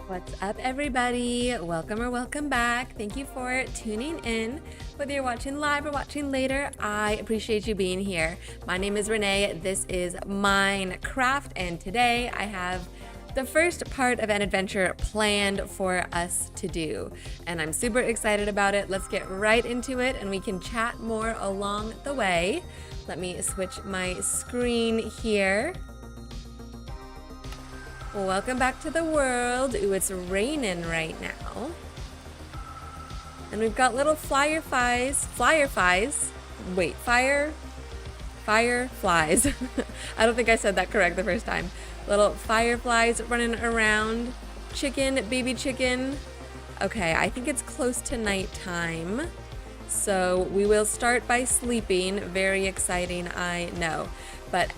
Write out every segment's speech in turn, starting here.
What's up, everybody? Welcome or welcome back. Thank you for tuning in. Whether you're watching live or watching later, I appreciate you being here. My name is Renee. This is Minecraft, and today I have the first part of an adventure planned for us to do, and I'm super excited about it. Let's get right into it, and we can chat more along the way. Let me switch my screen here. Welcome back to the world. Ooh, it's raining right now. And we've got little fireflies. Wait, fireflies. I don't think I said that correct the first time. Little fireflies running around. Chicken, baby chicken. Okay, I think it's close to nighttime. So we will start by sleeping. Very exciting, I know. But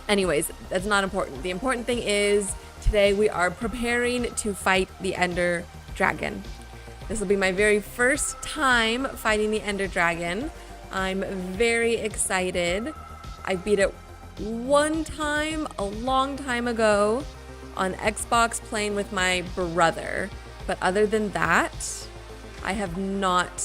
anyways, that's not important. The important thing is today we are preparing to fight the Ender Dragon. This will be my very first time fighting the Ender Dragon. I'm very excited. I beat it one time a long time ago on Xbox playing with my brother. But other than that, I have not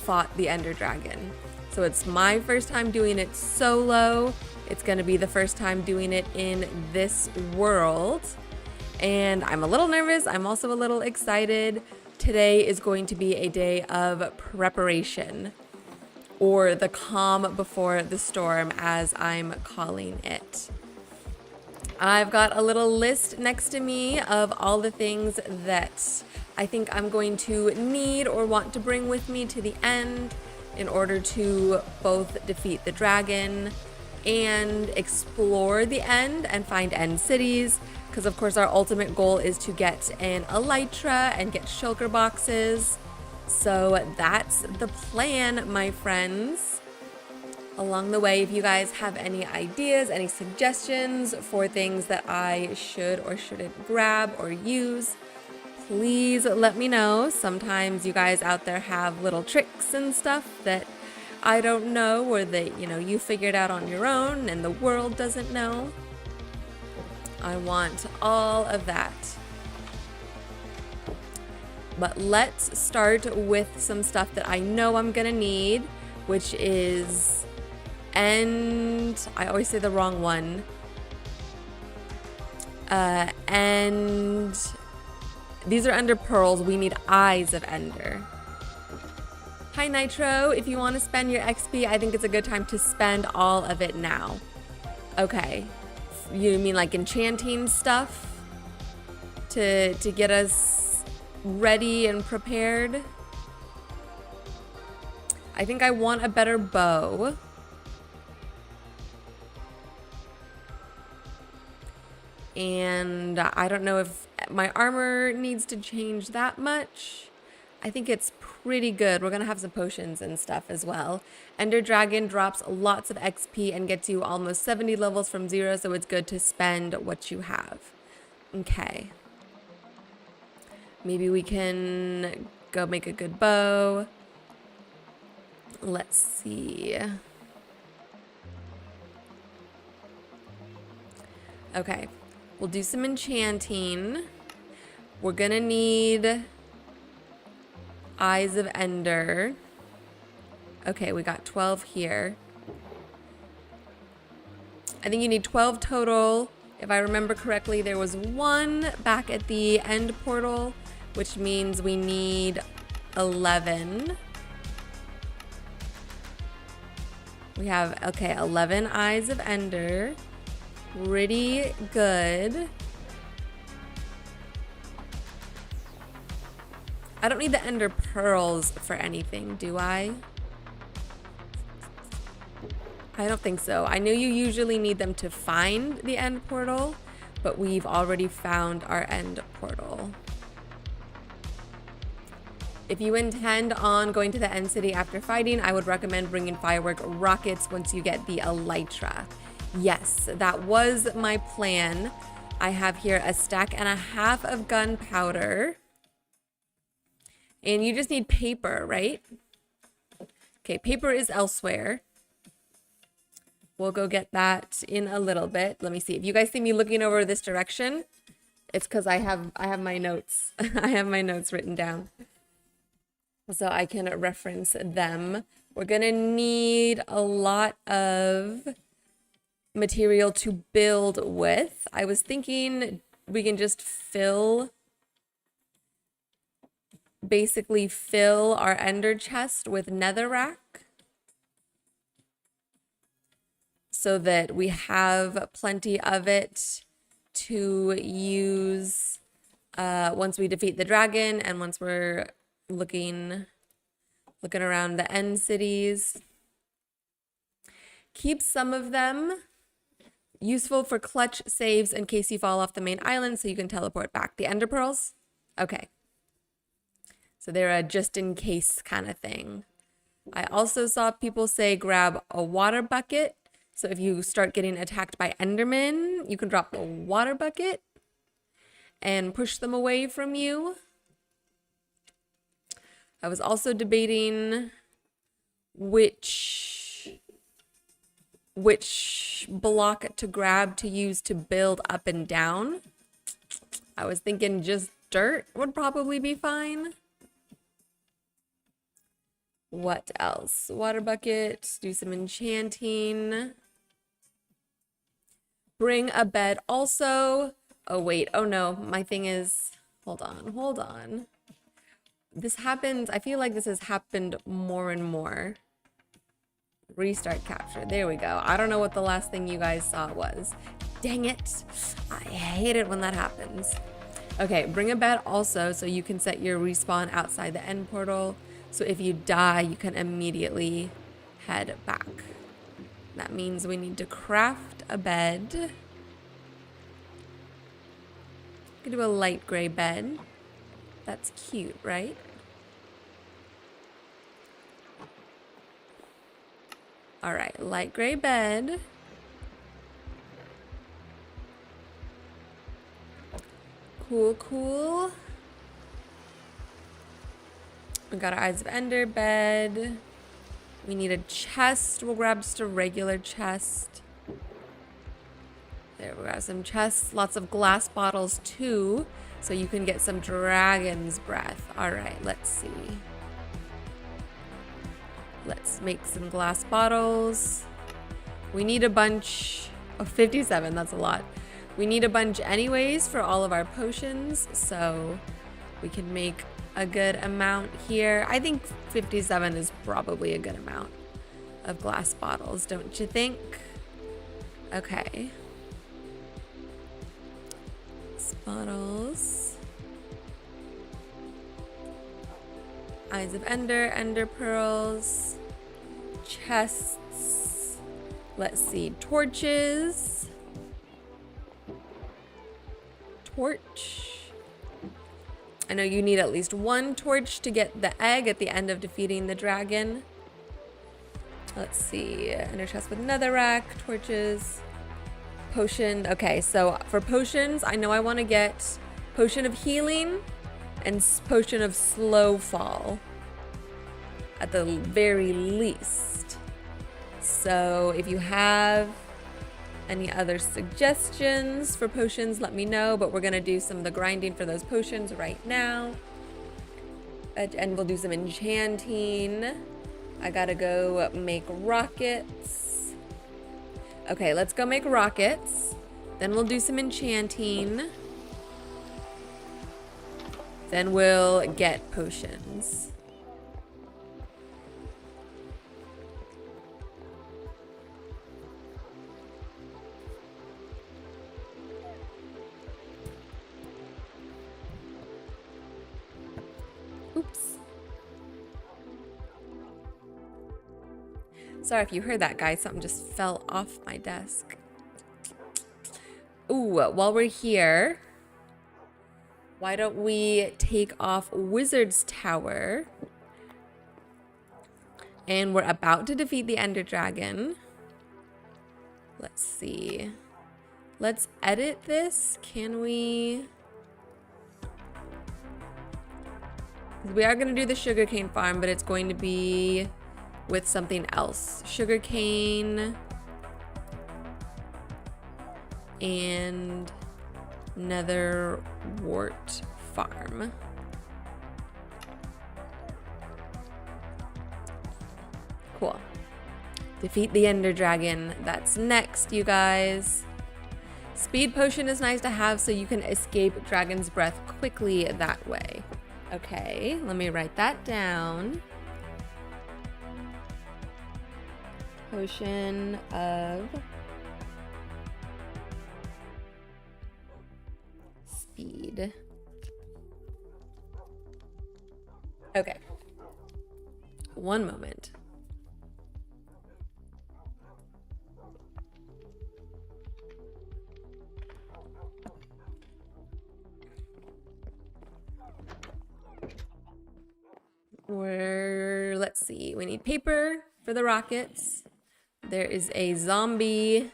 fought the Ender Dragon. So it's my first time doing it solo. It's gonna be the first time doing it in this world. And I'm a little nervous. I'm also a little excited. Today is going to be a day of preparation, or the calm before the storm, as I'm calling it. I've got a little list next to me of all the things that I think I'm going to need or want to bring with me to the end in order to both defeat the dragon and explore the end and find end cities, because of course our ultimate goal is to get an elytra and get shulker boxes. So that's the plan, my friends. Along the way, if you guys have any ideas, any suggestions for things that I should or shouldn't grab or use, please let me know. Sometimes you guys out there have little tricks and stuff that I don't know, or that, you figured out on your own and the world doesn't know. I want all of that. But let's start with some stuff that I know I'm gonna need, which is, and I always say the wrong one. And these are under pearls. We need eyes of Ender. Hi Nitro, if you want to spend your XP, I think it's a good time to spend all of it now. Okay, you mean like enchanting stuff to get us ready and prepared? I think I want a better bow. And I don't know if my armor needs to change that much. I think it's pretty good. We're gonna have some potions and stuff as well. Ender Dragon drops lots of XP and gets you almost 70 levels from 0, so it's good to spend what you have. Okay. Maybe we can go make a good bow. Let's see. Okay, we'll do some enchanting. We're gonna need Eyes of Ender. Okay, we got 12 here. I think you need 12 total. If I remember correctly, there was one back at the end portal, which means we need 11. We have, okay, 11 Eyes of Ender. Pretty good. I don't need the Ender Pearls for anything, do I? I don't think so. I know you usually need them to find the end portal, but we've already found our end portal. If you intend on going to the end city after fighting, I would recommend bringing firework rockets once you get the elytra. Yes, that was my plan. I have here a stack and a half of gunpowder. And you just need paper, right? Okay, paper is elsewhere. We'll go get that in a little bit. Let me see. If you guys see me looking over this direction, It's because I have my notes. I have my notes written down, so I can reference them. We're gonna need a lot of material to build with. I was thinking we can just basically fill our ender chest with netherrack so that we have plenty of it to use once we defeat the dragon and once we're looking around the end cities. Keep some of them useful for clutch saves in case you fall off the main island so you can teleport back. The ender pearls? Okay. So they're a just in case kind of thing. I also saw people say grab a water bucket. So if you start getting attacked by endermen, you can drop a water bucket and push them away from you. I was also debating which block to grab to use to build up and down. I was thinking just dirt would probably be fine. What else? Water bucket, do some enchanting. Bring a bed also. Oh wait, oh no, my thing is, hold on. This happens, I feel like this has happened more and more. Restart capture, there we go. I don't know what the last thing you guys saw was. Dang it, I hate it when that happens. Okay, bring a bed also so you can set your respawn outside the end portal. So if you die, you can immediately head back. That means we need to craft a bed. We can do a light gray bed. That's cute, right? All right, light gray bed. Cool. We got our Eyes of Ender bed. We need a chest. We'll grab just a regular chest. There, we got some chests. Lots of glass bottles too, so you can get some dragon's breath. All right, let's see. Let's make some glass bottles. We need a bunch of 57, that's a lot. We need a bunch anyways for all of our potions, so we can make a good amount here. I think 57 is probably a good amount of glass bottles, don't you think? Okay. Bottles. Eyes of Ender, Ender pearls, chests. Let's see, torches. Torch. I know you need at least one torch to get the egg at the end of defeating the dragon. Let's see, ender chest with netherrack, torches. Potion. Okay, so for potions, I know I want to get potion of healing and potion of slow fall at the very least. So if you have any other suggestions for potions, let me know, but we're gonna do some of the grinding for those potions right now. And we'll do some enchanting. I gotta go make rockets. Okay, let's go make rockets. Then we'll do some enchanting. Then we'll get potions. Oops. Sorry if you heard that, guys. Something just fell off my desk. Ooh, while we're here, why don't we take off Wizard's Tower? And we're about to defeat the Ender Dragon. Let's see. Let's edit this. Can we? We are going to do the sugarcane farm, but it's going to be with something else. Sugarcane and Nether wart farm. Cool. Defeat the Ender Dragon. That's next, you guys. Speed potion is nice to have so you can escape Dragon's Breath quickly that way. Okay, let me write that down. Potion of speed. Okay. One moment. Let's see, we need paper for the rockets. There is a zombie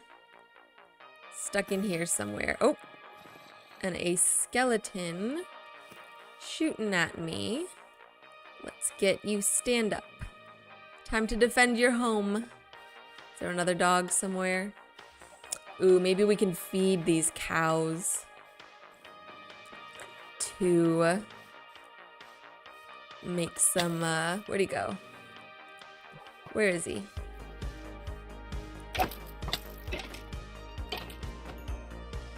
stuck in here somewhere. Oh, and a skeleton shooting at me. Let's get you stand up. Time to defend your home. Is there another dog somewhere? Ooh, maybe we can feed these cows to make some, where'd he go? Where is he?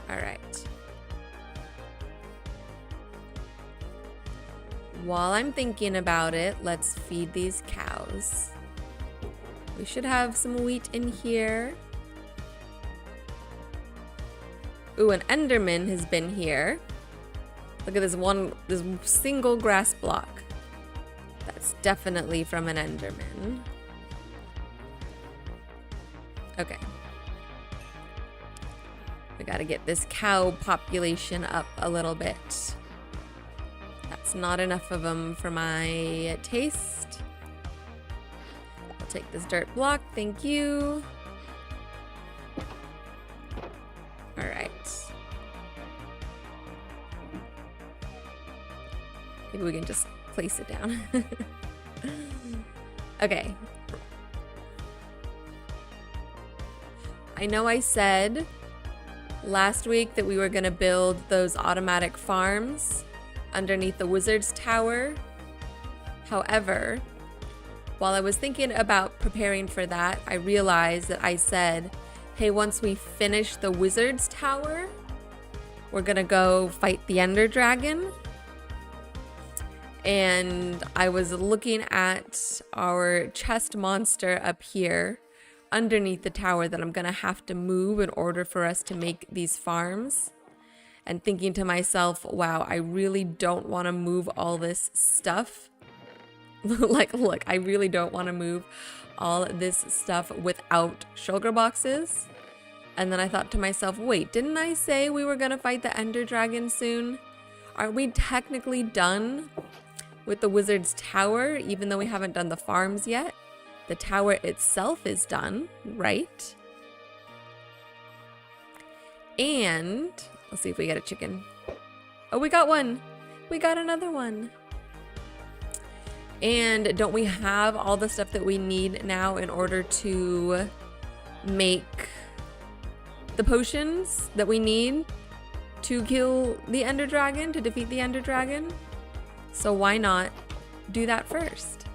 All right. While I'm thinking about it, let's feed these cows. We should have some wheat in here. Ooh, an Enderman has been here. Look at this single grass block. That's definitely from an Enderman. Okay. We gotta get this cow population up a little bit. That's not enough of them for my taste. I'll take this dirt block, thank you. All right. Maybe we can just place it down. Okay. I know I said last week that we were gonna build those automatic farms underneath the wizard's tower. However, while I was thinking about preparing for that, I realized that I said, hey, once we finish the wizard's tower, we're gonna go fight the Ender Dragon. And I was looking at our chest monster up here underneath the tower that I'm gonna have to move in order for us to make these farms, and thinking to myself, wow, I really don't want to move all this stuff. Like, look, I really don't want to move all this stuff without sugar boxes. And then I thought to myself, wait, didn't I say we were gonna fight the Ender Dragon soon? Aren't we technically done with the wizard's tower, even though we haven't done the farms yet? The tower itself is done, right? And let's see if we get a chicken. Oh, we got one. We got another one. And don't we have all the stuff that we need now in order to make the potions that we need to kill the Ender Dragon, to defeat the Ender Dragon? So why not do that first?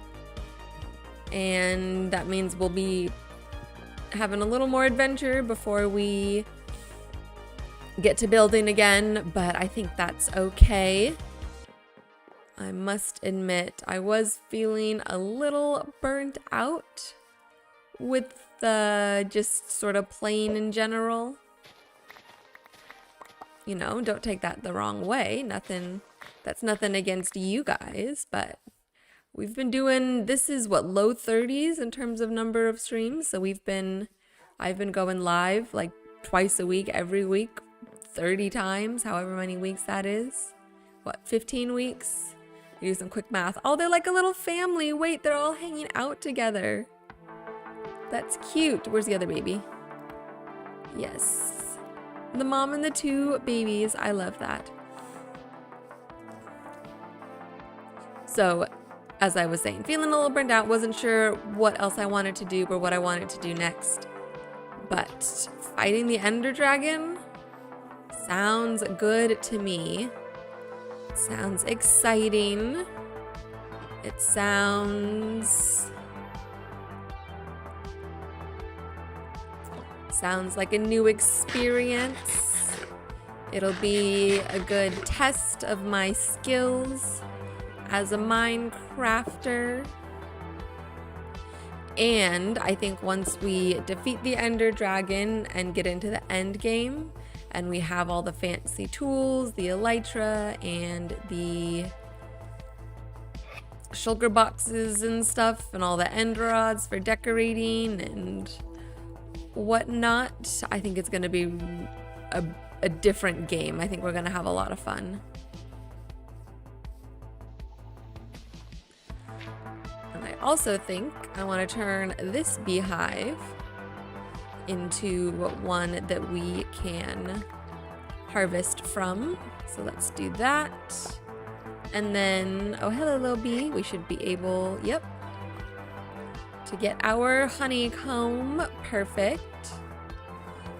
And that means we'll be having a little more adventure before we get to building again, but I think that's okay. I must admit, I was feeling a little burnt out with the just sort of playing in general. You know, don't take that the wrong way. That's nothing against you guys, but we've been doing, this is what, low 30s in terms of number of streams. So I've been going live like twice a week, every week, 30 times, however many weeks that is. What, 15 weeks? Do some quick math. Oh, they're like a little family. Wait, they're all hanging out together. That's cute. Where's the other baby? Yes. The mom and the two babies. I love that. So, as I was saying, feeling a little burned out, wasn't sure what else I wanted to do or what I wanted to do next. But fighting the Ender Dragon Sounds good to me. Sounds exciting. It sounds like a new experience. It'll be a good test of my skills as a Minecrafter. And I think once we defeat the Ender Dragon and get into the end game, and we have all the fancy tools, the elytra and the shulker boxes and stuff, and all the end rods for decorating and whatnot, I think it's gonna be a different game. I think we're gonna have a lot of fun. And I also think I want to turn this beehive into one that we can harvest from. So let's do that. And then, oh, hello, little bee. We should be able, yep, to get our honeycomb. Perfect.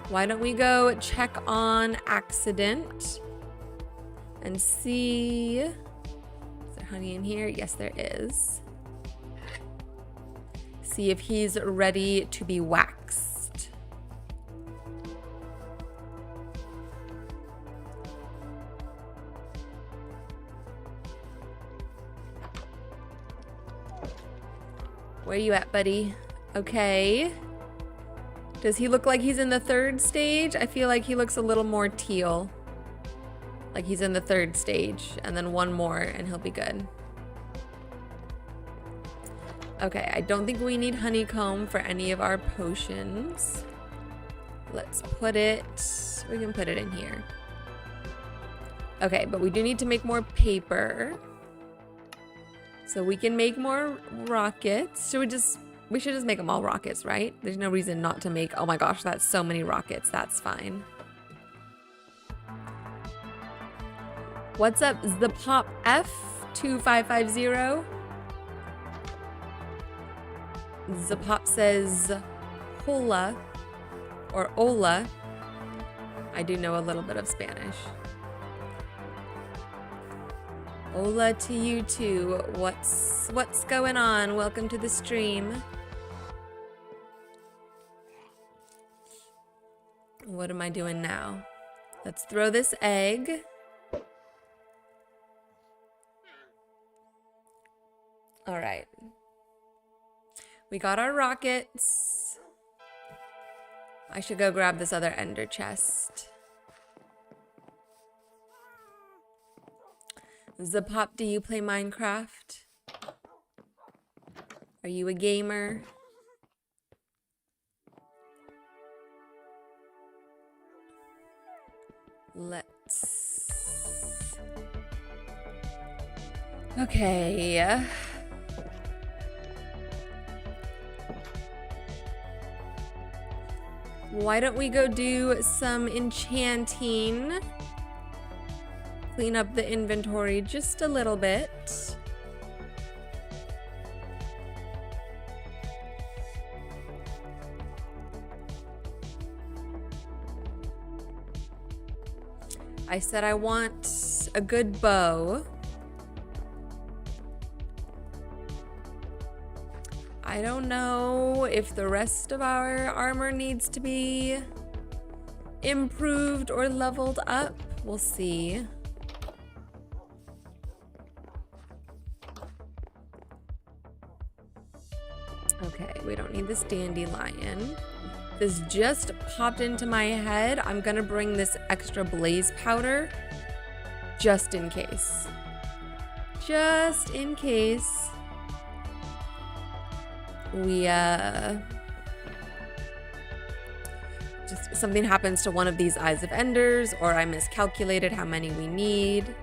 Why don't we go check on Accident and see, is there honey in here? Yes, there is. See if he's ready to be waxed. Where you at, buddy? Okay. Does he look like he's in the 3rd stage? I feel like he looks a little more teal. Like he's in the 3rd stage, and then one more and he'll be good. Okay, I don't think we need honeycomb for any of our potions. Let's put it, we can put it in here. Okay, but we do need to make more paper. So we can make more rockets. We should just make them all rockets, right? There's no reason not to make, oh my gosh, that's so many rockets. That's fine. What's up, Zapop F2550? Zapop says hola or hola. I do know a little bit of Spanish. Hola to you too. What's going on? Welcome to the stream. What am I doing now? Let's throw this egg. All right. We got our rockets. I should go grab this other ender chest. Zapop, do you play Minecraft? Are you a gamer? Let's... Okay. Why don't we go do some enchanting? Clean up the inventory just a little bit. I said I want a good bow. I don't know if the rest of our armor needs to be improved or leveled up. We'll see. Okay, we don't need this dandelion. This just popped into my head. I'm gonna bring this extra blaze powder just in case. Just in case we just something happens to one of these eyes of enders, or I miscalculated how many we need.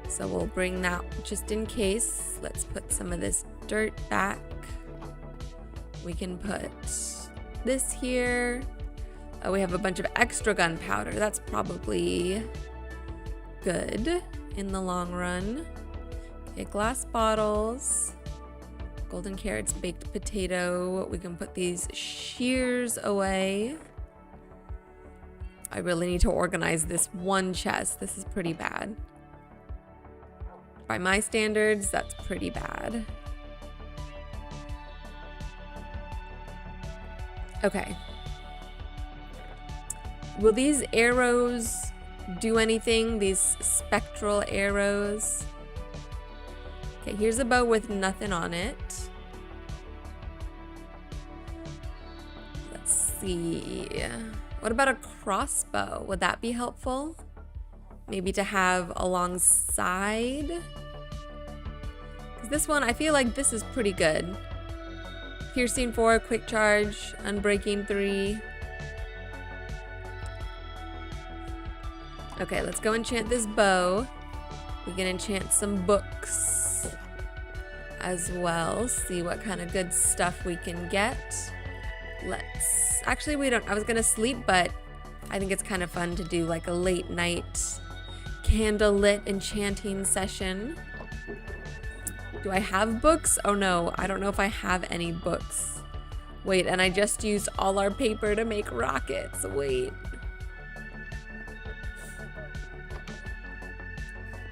So we'll bring that just in case. Let's put some of this dirt back. We can put this here. Oh, we have a bunch of extra gunpowder. That's probably good in the long run. Okay, glass bottles. Golden carrots, baked potato. We can put these shears away. I really need to organize this one chest. This is pretty bad. By my standards, that's pretty bad. Okay. Will these arrows do anything? These spectral arrows? Okay, here's a bow with nothing on it. Let's see. What about a crossbow? Would that be helpful? Maybe to have alongside? 'Cause this one, I feel like this is pretty good. Piercing 4, quick charge, unbreaking 3. Okay, let's go enchant this bow. We can enchant some books as well. See what kind of good stuff we can get. Actually, we don't. I was gonna sleep, but I think it's kind of fun to do like a late night candlelit enchanting session. Do I have books? Oh no, I don't know if I have any books. Wait, and I just used all our paper to make rockets. Wait.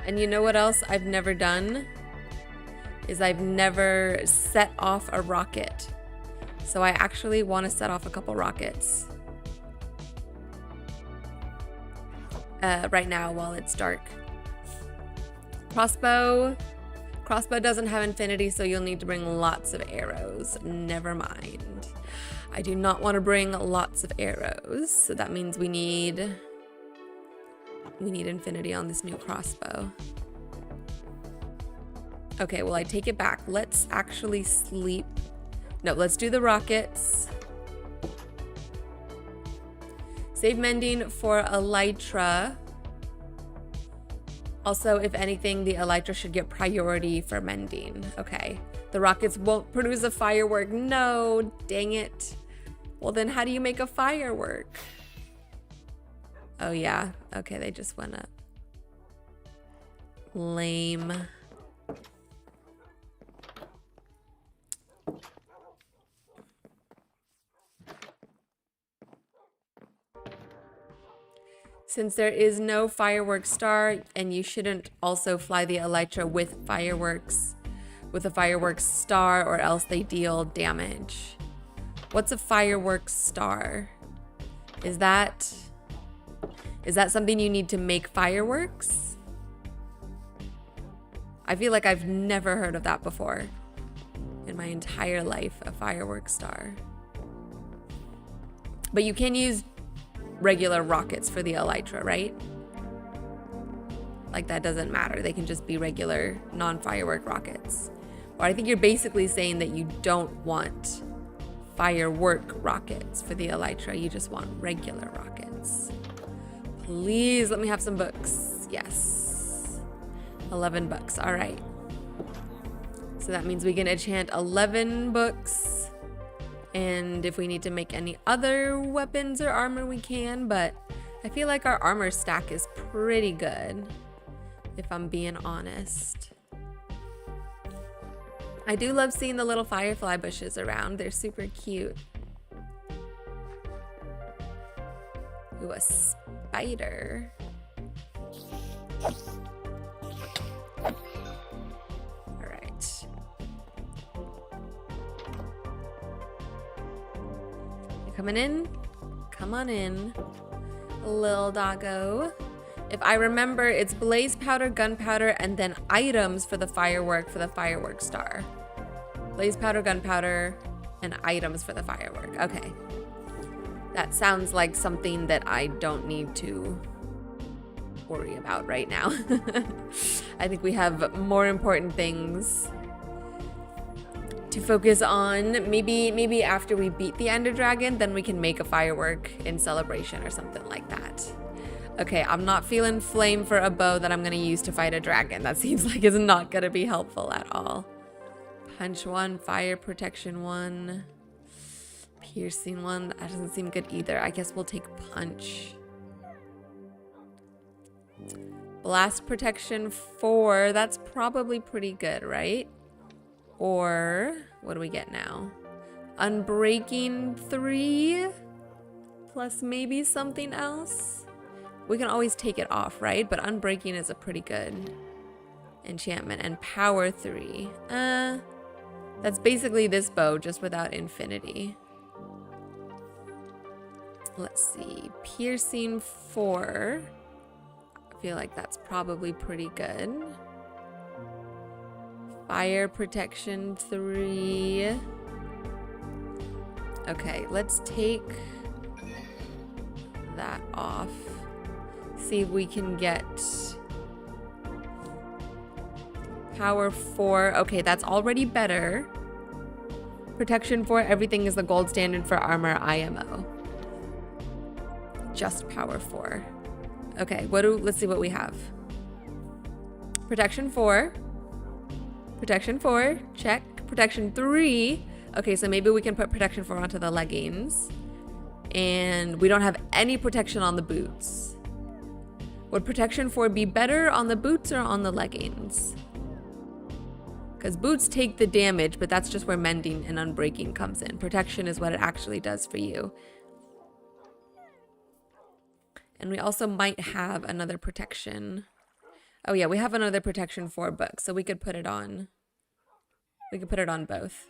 And you know what else I've never done? Is I've never set off a rocket. So I actually want to set off a couple rockets. Right now while it's dark. Crossbow doesn't have infinity, so you'll need to bring lots of arrows. Never mind. I do not want to bring lots of arrows, so that means we need infinity on this new crossbow. Okay, well, I take it back. Let's actually sleep. No, let's do the rockets. Save mending for elytra. Also, if anything, the elytra should get priority for mending. Okay. The rockets won't produce a firework. No, dang it. Well, then how do you make a firework? Oh, yeah. Okay, they just went up. Lame. Since there is no fireworks star, and you shouldn't also fly the elytra with a fireworks star, or else they deal damage. What's a fireworks star? Is that something you need to make fireworks? I feel like I've never heard of that before in my entire life, a fireworks star. But you can use regular rockets for the elytra, right? Like that doesn't matter. They can just be regular non-firework rockets. Or I think you're basically saying that you don't want firework rockets for the elytra. You just want regular rockets. Please let me have some books. Yes. 11 books. All right. So that means we can enchant 11 books. And if we need to make any other weapons or armor, we can. But I feel like our armor stack is pretty good, if I'm being honest. I do love seeing the little firefly bushes around. They're super cute. Ooh, a spider. All right. You coming in? Come on in, little doggo. If I remember, it's blaze powder, gunpowder, and then items for the firework star. Blaze powder, gunpowder, and items for the firework. Okay. That sounds like something that I don't need to worry about right now. I think we have more important things to focus on. Maybe after we beat the Ender Dragon, then we can make a firework in celebration or something like that. Okay, I'm not feeling flame for a bow that I'm gonna use to fight a dragon. That seems like it's not gonna be helpful at all. Punch 1, fire protection 1, piercing 1. That doesn't seem good either. I guess we'll take punch. Blast protection 4. That's probably pretty good, right? Or what do we get now? Unbreaking 3. plus maybe something else. We can always take it off, right? But unbreaking is a pretty good enchantment. And power 3. That's basically this bow, just without infinity. Let's see. Piercing 4. I feel like that's probably pretty good. Fire protection 3. Okay, let's take that off. See if we can get power 4. Okay, that's already better. Protection 4, everything is the gold standard for armor IMO. Just power 4. Okay, let's see what we have. Protection 4. Protection 4, check. Protection 3. Okay, so maybe we can put protection 4 onto the leggings. And we don't have any protection on the boots. Would protection 4 be better on the boots or on the leggings? Because boots take the damage, but that's just where mending and unbreaking comes in. Protection is what it actually does for you. And we also might have another protection. Oh yeah, we have another protection 4 book, so we could put it on. We could put it on both.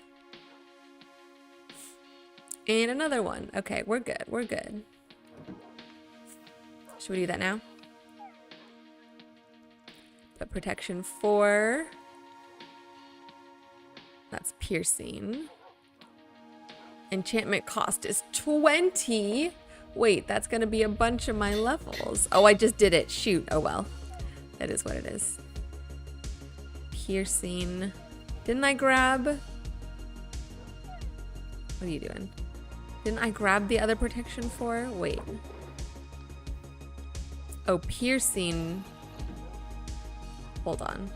And another one. Okay, we're good. We're good. Should we do that now? Put protection 4. That's piercing. Enchantment cost is 20. Wait, that's gonna be a bunch of my levels. Oh, I just did it. Shoot. Oh well. That is what it is. Piercing. Didn't I grab? What are you doing? Didn't I grab the other protection 4? Wait. Oh, piercing. Hold on.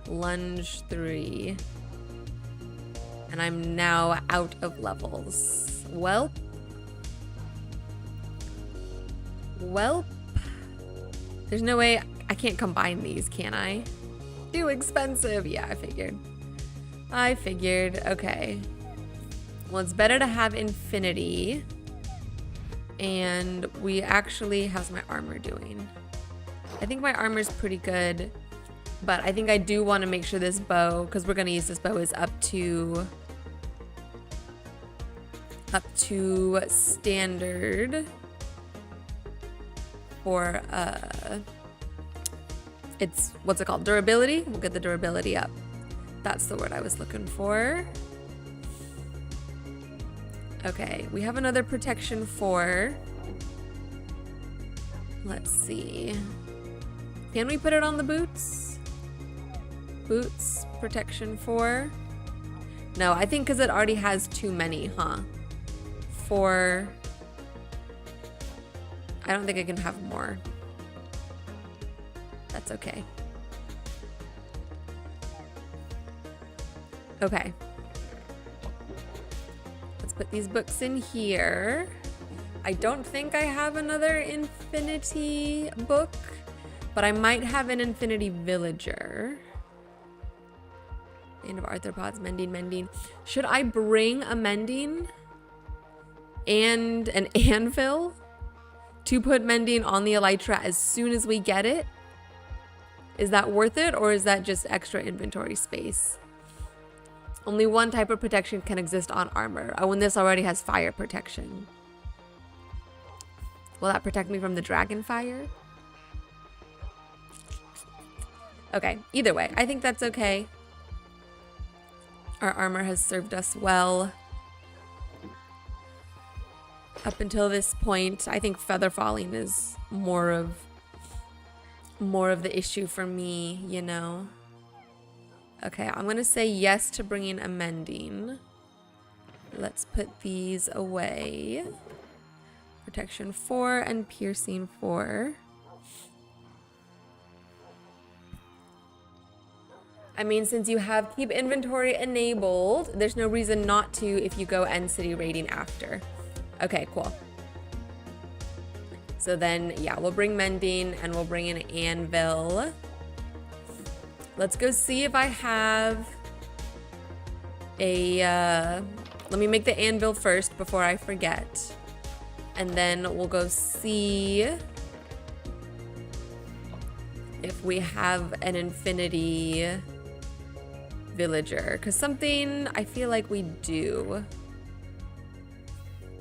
Lunge 3. And I'm now out of levels. Well. There's no way I can't combine these, can I? Too expensive. Yeah, I figured. Okay. Well, it's better to have infinity. And we actually, how's my armor doing? I think my armor's pretty good. But I think I do want to make sure this bow, because we're going to use this bow, is up to standard for it's, what's it called, durability. We'll get the durability up. That's the word I was looking for. Okay, we have another protection 4. Let's see, can we put it on the boots? Boots protection 4. No, I think because it already has too many, huh? 4. I don't think I can have more. That's okay. Okay. Let's put these books in here. I don't think I have another infinity book, but I might have an infinity villager. End of arthropods, mending. Should I bring a mending and an anvil to put mending on the elytra as soon as we get it? Is that worth it, or is that just extra inventory space? Only one type of protection can exist on armor. Oh, and this already has fire protection. Will that protect me from the dragon fire? Okay, either way, I think that's okay. Our armor has served us well up until this point. I think feather falling is more of the issue for me, you know. Okay, I'm gonna say yes to bringing a mending. Let's put these away. Protection 4 and piercing 4. I mean, since you have keep inventory enabled, there's no reason not to if you go end city raiding after. Okay, cool. So then, yeah, we'll bring mending and we'll bring an anvil. Let's go see if I have a, let me make the anvil first before I forget. And then we'll go see if we have an infinity villager, because something I feel like we do.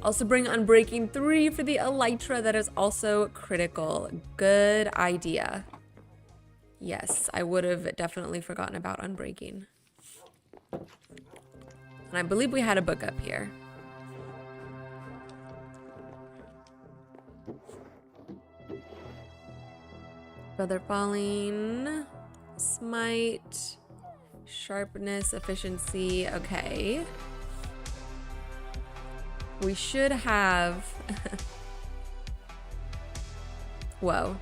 Also bring Unbreaking 3 for the Elytra. That is also critical. Good idea. Yes, I would have definitely forgotten about Unbreaking. And I believe we had a book up here. Feather Falling, Smite, Sharpness, Efficiency. Okay. We should have... Whoa.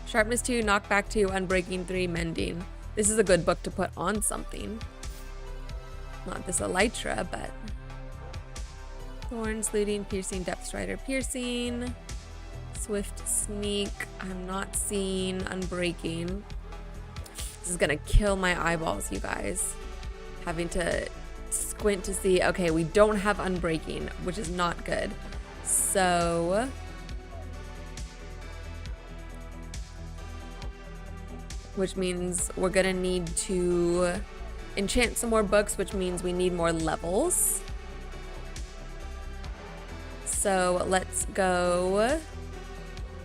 Sharpness 2, Knockback 2, Unbreaking 3, Mending. This is a good book to put on something. Not this Elytra, but... Thorns, Looting, Piercing, Depth Strider, Piercing. Swift Sneak. I'm not seeing Unbreaking. This is gonna kill my eyeballs, you guys. Having to squint to see. Okay, we don't have Unbreaking, which is not good. So... which means we're gonna need to enchant some more books, which means we need more levels. So let's go.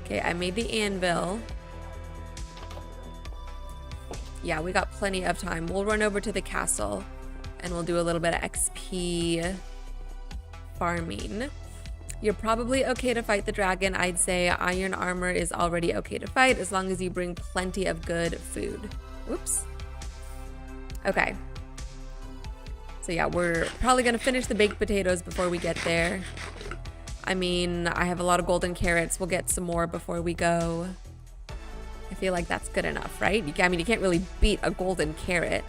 Okay, I made the anvil. Yeah, we got plenty of time. We'll run over to the castle and we'll do a little bit of XP farming. You're probably okay to fight the dragon. I'd say iron armor is already okay to fight as long as you bring plenty of good food. Whoops. Okay. So yeah, we're probably gonna finish the baked potatoes before we get there. I mean, I have a lot of golden carrots. We'll get some more before we go. I feel like that's good enough, right? I mean, you can't really beat a golden carrot.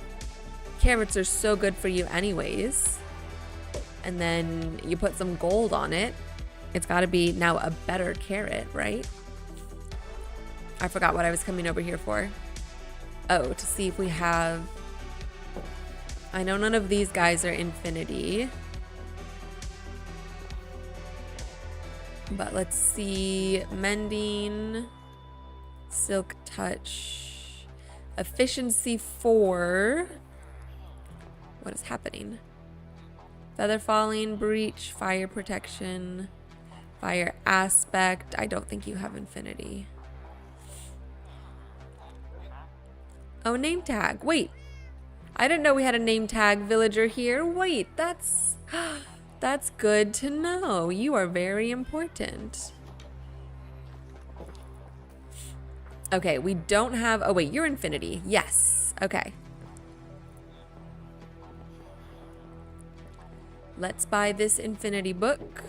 Carrots are so good for you anyways. And then you put some gold on it. It's got to be now a better carrot, right? I forgot what I was coming over here for. Oh, to see if we have... I know none of these guys are infinity. But let's see. Mending. Silk Touch. Efficiency 4. What is happening? Feather Falling, Breach, Fire Protection, Fire Aspect. I don't think you have infinity. Oh, name tag. Wait. I didn't know we had a name tag villager here. Wait, that's good to know. You are very important. Okay, we don't have... Oh, wait, you're infinity. Yes. Okay. Let's buy this infinity book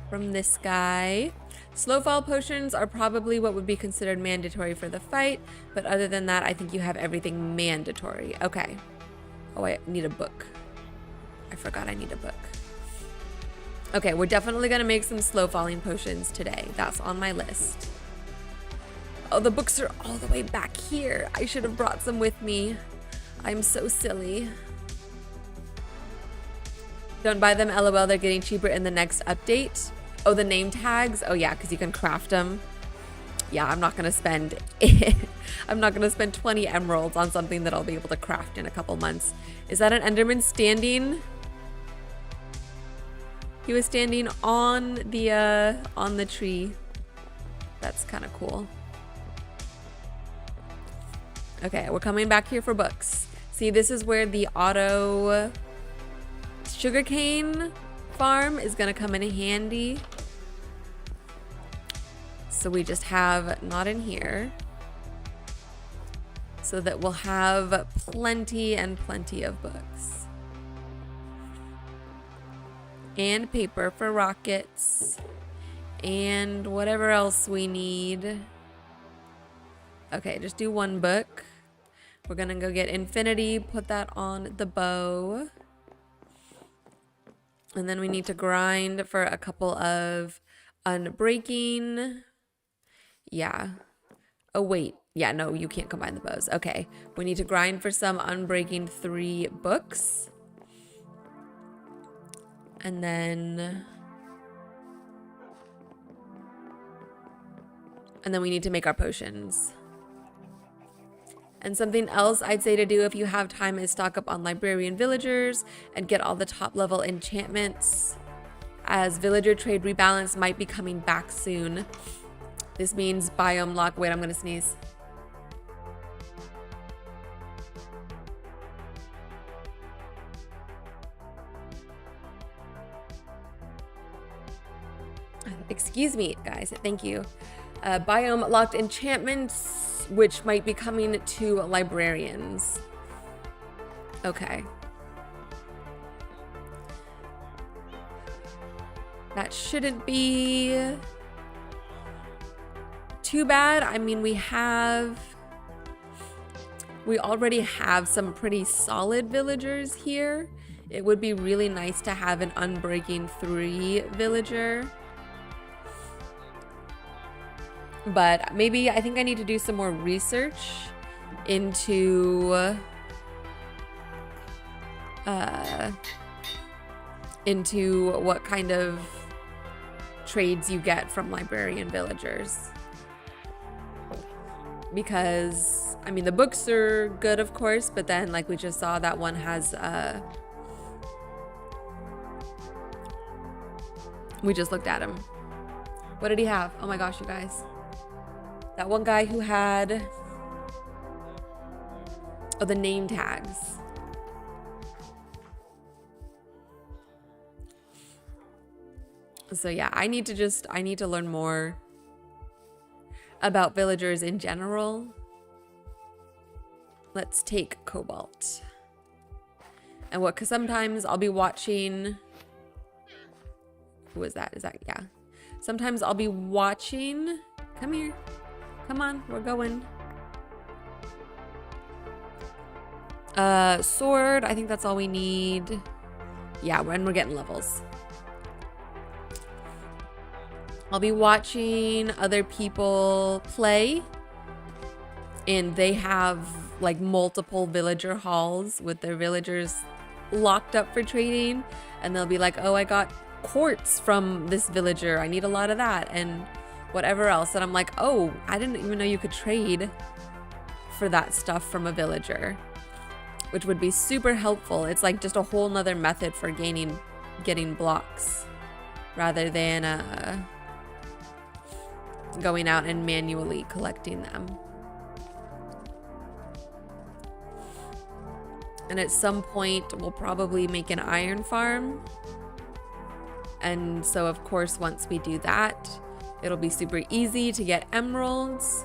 from this guy. Slowfall potions are probably what would be considered mandatory for the fight, but other than that, I think you have everything mandatory. Okay. Oh, I need a book. I forgot I need a book. Okay, we're definitely gonna make some slow falling potions today. That's on my list. Oh, the books are all the way back here. I should have brought some with me. I'm so silly. Don't buy them, LOL. They're getting cheaper in the next update. Oh, the name tags. Oh yeah, because you can craft them. Yeah, I'm not gonna spend. I'm not gonna spend 20 emeralds on something that I'll be able to craft in a couple months. Is that an Enderman standing? He was standing on the tree. That's kind of cool. Okay, we're coming back here for books. See, this is where the auto sugarcane farm is gonna come in handy. So we just have not in here, so that we'll have plenty and plenty of books and paper for rockets and whatever else we need. Okay, just do one book. We're gonna go get infinity, put that on the bow. And then we need to grind for a couple of unbreaking. Yeah. Oh, wait. Yeah, no, you can't combine the bows. Okay. We need to grind for some unbreaking 3 books. And then we need to make our potions. And something else I'd say to do if you have time is stock up on librarian villagers and get all the top level enchantments, as villager trade rebalance might be coming back soon. This means biome lock. Wait, I'm gonna sneeze. Excuse me, guys. Thank you. Biome locked enchantments, which might be coming to librarians. Okay. That shouldn't be too bad. I mean, we already have some pretty solid villagers here. It would be really nice to have an Unbreaking 3 villager. But maybe I think I need to do some more research into what kind of trades you get from librarian villagers. Because, I mean, the books are good, of course, but then, like we just saw, that one has, we just looked at him. What did he have? Oh my gosh, you guys. That one guy who had, oh, the name tags. So yeah, I need to learn more about villagers in general. Let's take Cobalt. And what, cause sometimes I'll be watching, who was that? Is that, yeah. Sometimes I'll be watching, come here. Come on, we're going. Sword, I think that's all we need. Yeah, when we're getting levels. I'll be watching other people play, and they have like multiple villager halls with their villagers locked up for trading, and they'll be like, oh, I got quartz from this villager, I need a lot of that, and whatever else. And I'm like, oh, I didn't even know you could trade for that stuff from a villager, which would be super helpful. It's like just a whole nother method for getting blocks rather than going out and manually collecting them. And at some point we'll probably make an iron farm, and so of course once we do that, it'll be super easy to get emeralds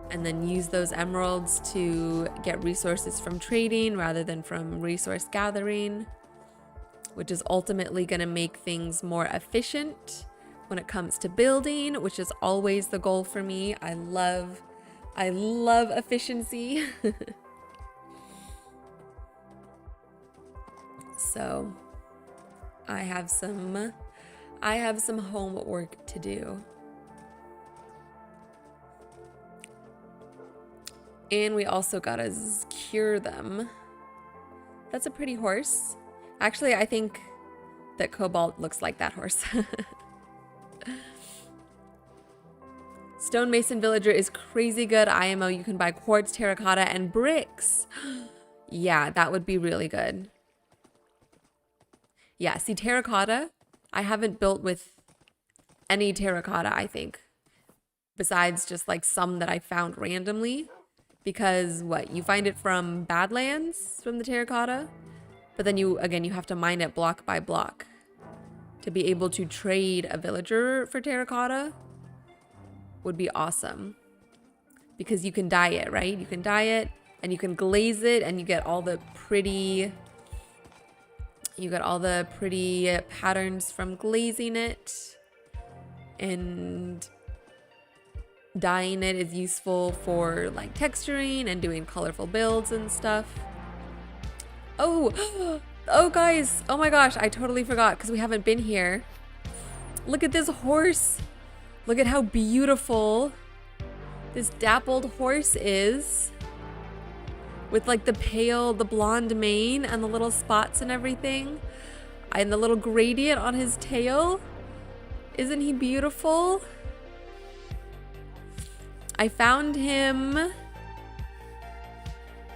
and then use those emeralds to get resources from trading rather than from resource gathering, which is ultimately going to make things more efficient when it comes to building, which is always the goal for me. I love efficiency. So I have some homework to do. And we also gotta cure them. That's a pretty horse. Actually, I think that Cobalt looks like that horse. Stonemason Villager is crazy good IMO. You can buy quartz, terracotta, and bricks. Yeah, that would be really good. Yeah, see, terracotta, I haven't built with any terracotta, I think, besides just like some that I found randomly, because what, you find it from Badlands, from the terracotta, but then you have to mine it block by block to be able to trade a villager for terracotta. Would be awesome, because you can dye it, right? You can dye it and you can glaze it, and you get all the pretty patterns from glazing it, and dyeing it is useful for like texturing and doing colorful builds and stuff. Oh guys, oh my gosh, I totally forgot because we haven't been here. Look at this horse. Look at how beautiful this dappled horse is, with like the blonde mane and the little spots and everything. And the little gradient on his tail. Isn't he beautiful? I found him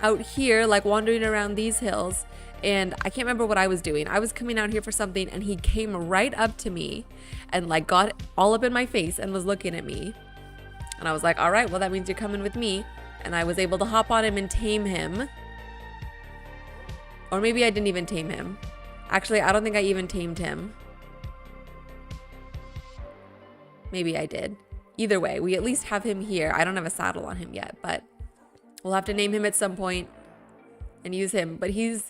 out here, like wandering around these hills, and I can't remember what I was doing. I was coming out here for something, and he came right up to me and like got all up in my face and was looking at me. And I was like, all right, well, that means you're coming with me. And I was able to hop on him and tame him. Or maybe I didn't even tame him. Actually, I don't think I even tamed him. Maybe I did. Either way, we at least have him here. I don't have a saddle on him yet, but we'll have to name him at some point and use him. But he's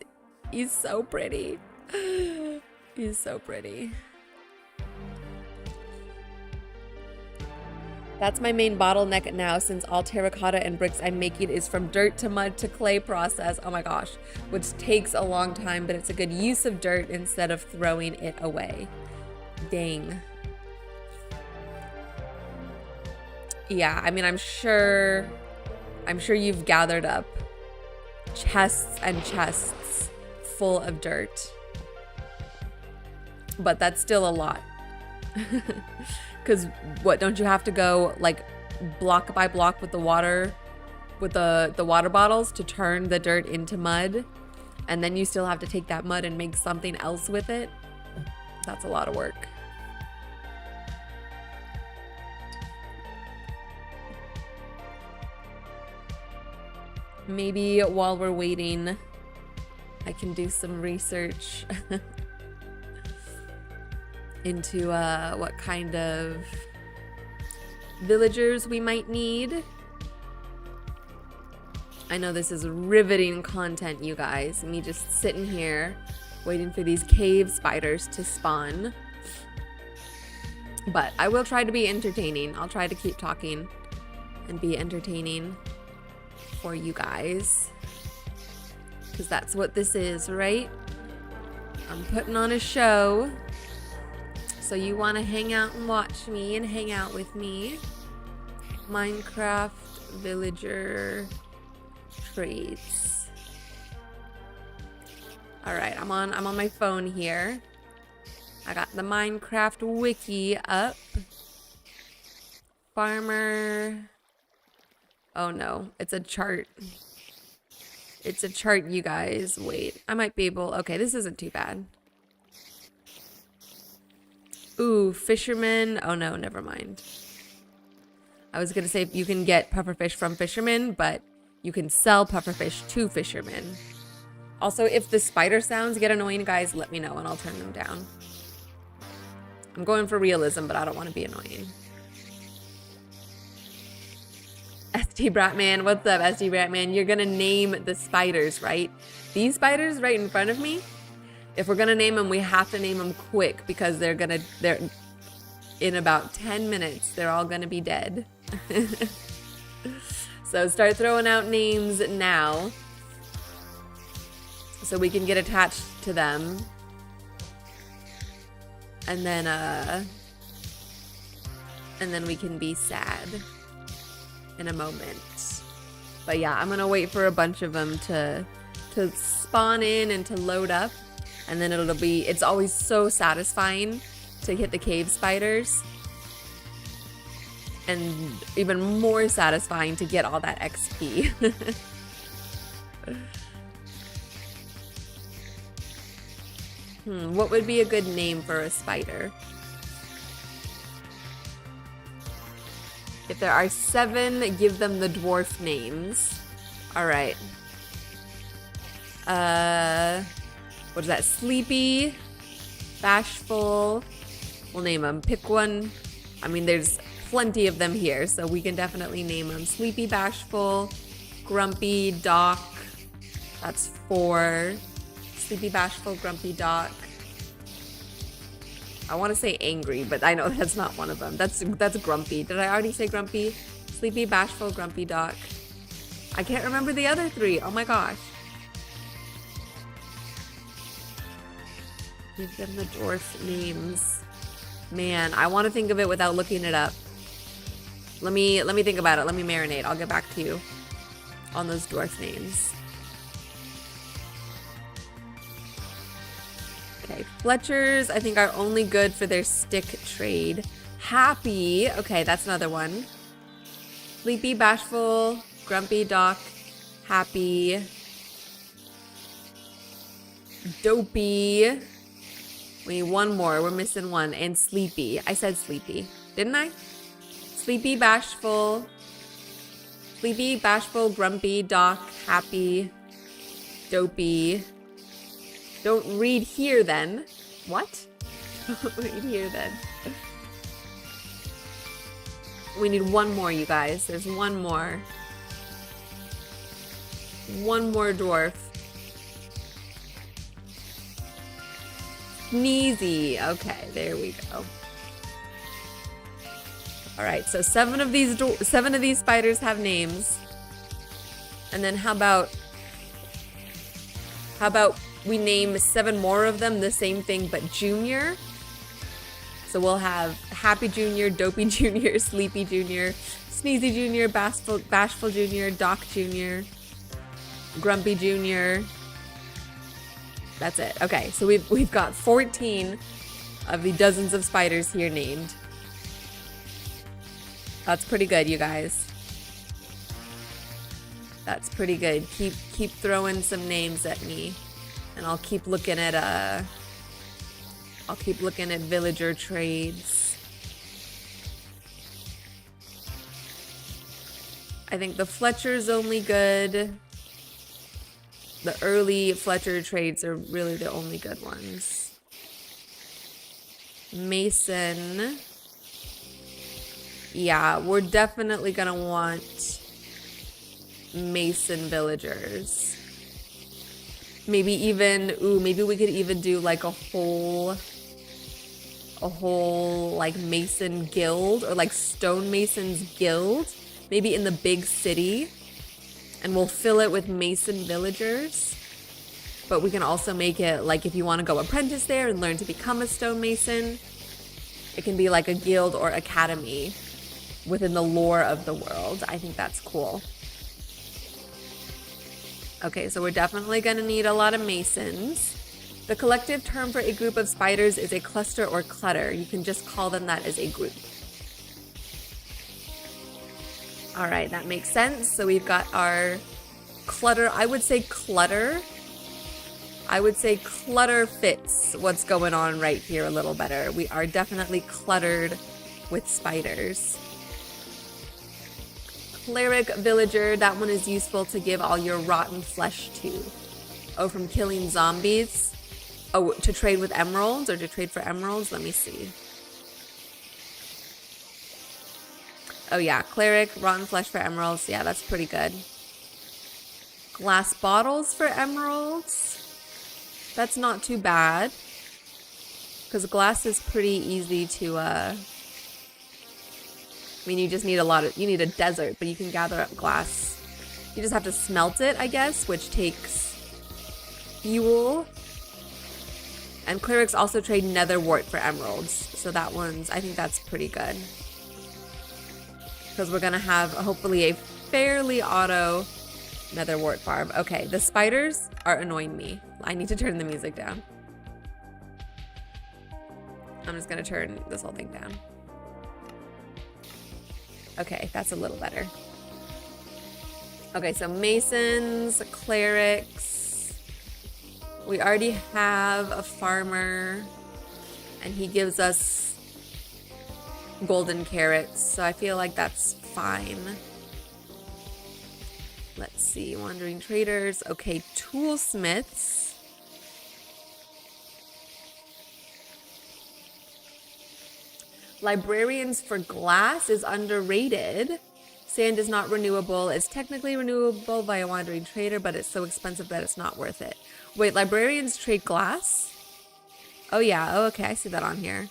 so pretty. He's so pretty. That's my main bottleneck now, since all terracotta and bricks I'm making is from dirt to mud to clay process. Oh my gosh, which takes a long time, but it's a good use of dirt instead of throwing it away. Dang. Yeah, I mean, I'm sure you've gathered up chests and chests full of dirt. But that's still a lot. Because what, don't you have to go like block by block with the water, with the water bottles to turn the dirt into mud? And then you still have to take that mud and make something else with it? That's a lot of work. Maybe while we're waiting, I can do some research into what kind of villagers we might need. I know this is riveting content, you guys. Me just sitting here waiting for these cave spiders to spawn. But I will try to be entertaining. I'll try to keep talking and be entertaining for you guys, because that's what this is, right? I'm putting on a show, so you want to hang out and watch me and hang out with me. Minecraft villager traits. All right, I'm on my phone here. I got the Minecraft wiki up. Farmer. Oh no, it's a chart. It's a chart, you guys. Wait, I might be able... Okay, this isn't too bad. Ooh, fisherman. Oh no, never mind. I was gonna say you can get pufferfish from fishermen, but you can sell pufferfish to fishermen. Also, if the spider sounds get annoying, guys, let me know and I'll turn them down. I'm going for realism, but I don't want to be annoying. SD Bratman, what's up, SD Bratman? You're gonna name the spiders, right? These spiders right in front of me, if we're gonna name them, we have to name them quick, because they're in about 10 minutes, they're all gonna be dead. So start throwing out names now, so we can get attached to them. And then we can be sad in a moment. But yeah, I'm gonna wait for a bunch of them to spawn in and to load up, and then it's always so satisfying to hit the cave spiders, and even more satisfying to get all that XP. What would be a good name for a spider? If there are 7, give them the dwarf names. All right. What is that? Sleepy, bashful. We'll name them. Pick one. I mean, there's plenty of them here, so we can definitely name them. Sleepy, bashful, grumpy, doc. That's 4. Sleepy, bashful, grumpy, doc. I want to say angry, but I know that's not one of them. That's grumpy. Did I already say grumpy? Sleepy, bashful, grumpy, doc. I can't remember the other 3. Oh my gosh. Give them the dwarf names. Man, I want to think of it without looking it up. Let me think about it. Let me marinate. I'll get back to you on those dwarf names. Okay, Okay, Fletchers, I think, are only good for their stick trade. Happy, okay, that's another one. Sleepy, Bashful, Grumpy, Doc, Happy, Dopey. We need one more, we're missing one, and Sleepy. I said Sleepy, didn't I? Sleepy, Bashful, Grumpy, Doc, Happy, Dopey. Don't read here then. What? Don't read here then. We need one more, you guys. There's one more. One more dwarf. Sneezy. Okay, there we go. All right, so seven of these spiders have names. And then how about we name 7 more of them the same thing but Junior? So we'll have Happy Junior, Dopey Junior, Sleepy Junior, Sneezy Junior, Bashful Junior, Doc Junior, Grumpy Junior. That's it. Okay, so we've got 14 of the dozens of spiders here named. That's pretty good, you guys. That's pretty good. Keep throwing some names at me, and I'll keep looking at villager trades. I think the Fletcher's only good. The early Fletcher trades are really the only good ones. Mason. Yeah, we're definitely gonna want Mason villagers. Maybe even, maybe we could even do like a whole like Mason guild, or like stonemasons guild, maybe in the big city, and we'll fill it with Mason villagers. But we can also make it like, if you want to go apprentice there and learn to become a stonemason, it can be like a guild or academy within the lore of the world. I think that's cool. Okay, so we're definitely gonna need a lot of masons. The collective term for a group of spiders is a cluster or clutter. You can just call them that as a group. All right, that makes sense. So we've got our clutter. I would say clutter fits what's going on right here a little better. We are definitely cluttered with spiders. Cleric villager, that one is useful to give all your rotten flesh to. Oh, from killing zombies? Oh, to trade with emeralds, or to trade for emeralds? Let me see. Oh yeah, cleric, rotten flesh for emeralds. Yeah, that's pretty good. Glass bottles for emeralds. That's not too bad, because glass is pretty easy to, I mean, you just need you need a desert, but you can gather up glass. You just have to smelt it, I guess, which takes fuel. And clerics also trade nether wart for emeralds. So that one's, I think that's pretty good, because we're gonna have hopefully a fairly auto nether wart farm. Okay, the spiders are annoying me. I need to turn the music down. I'm just gonna turn this whole thing down. Okay, that's a little better. Okay, so masons, clerics. We already have a farmer, and he gives us golden carrots, so I feel like that's fine. Let's see, wandering traders. Okay, toolsmiths. Librarians for glass is underrated. Sand is not renewable. It's technically renewable by a wandering trader, but it's so expensive that it's not worth it. Wait, librarians trade glass? Oh yeah, oh okay, I see that on here.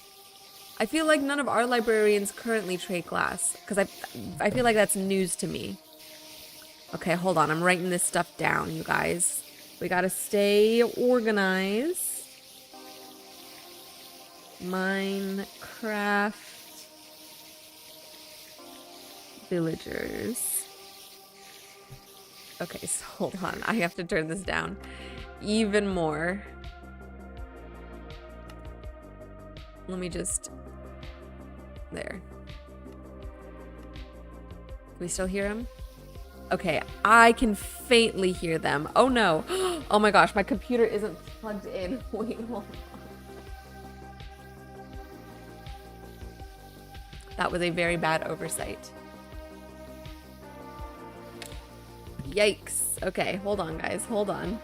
I feel like none of our librarians currently trade glass, because I feel like that's news to me. Okay, hold on, I'm writing this stuff down, you guys. We gotta stay organized. Minecraft villagers. Okay, so hold on. I have to turn this down even more. Let me just, there. Can we still hear them? Okay, I can faintly hear them. Oh no. Oh my gosh, my computer isn't plugged in. Wait, hold on. That was a very bad oversight. Yikes. Okay, hold on guys, hold on.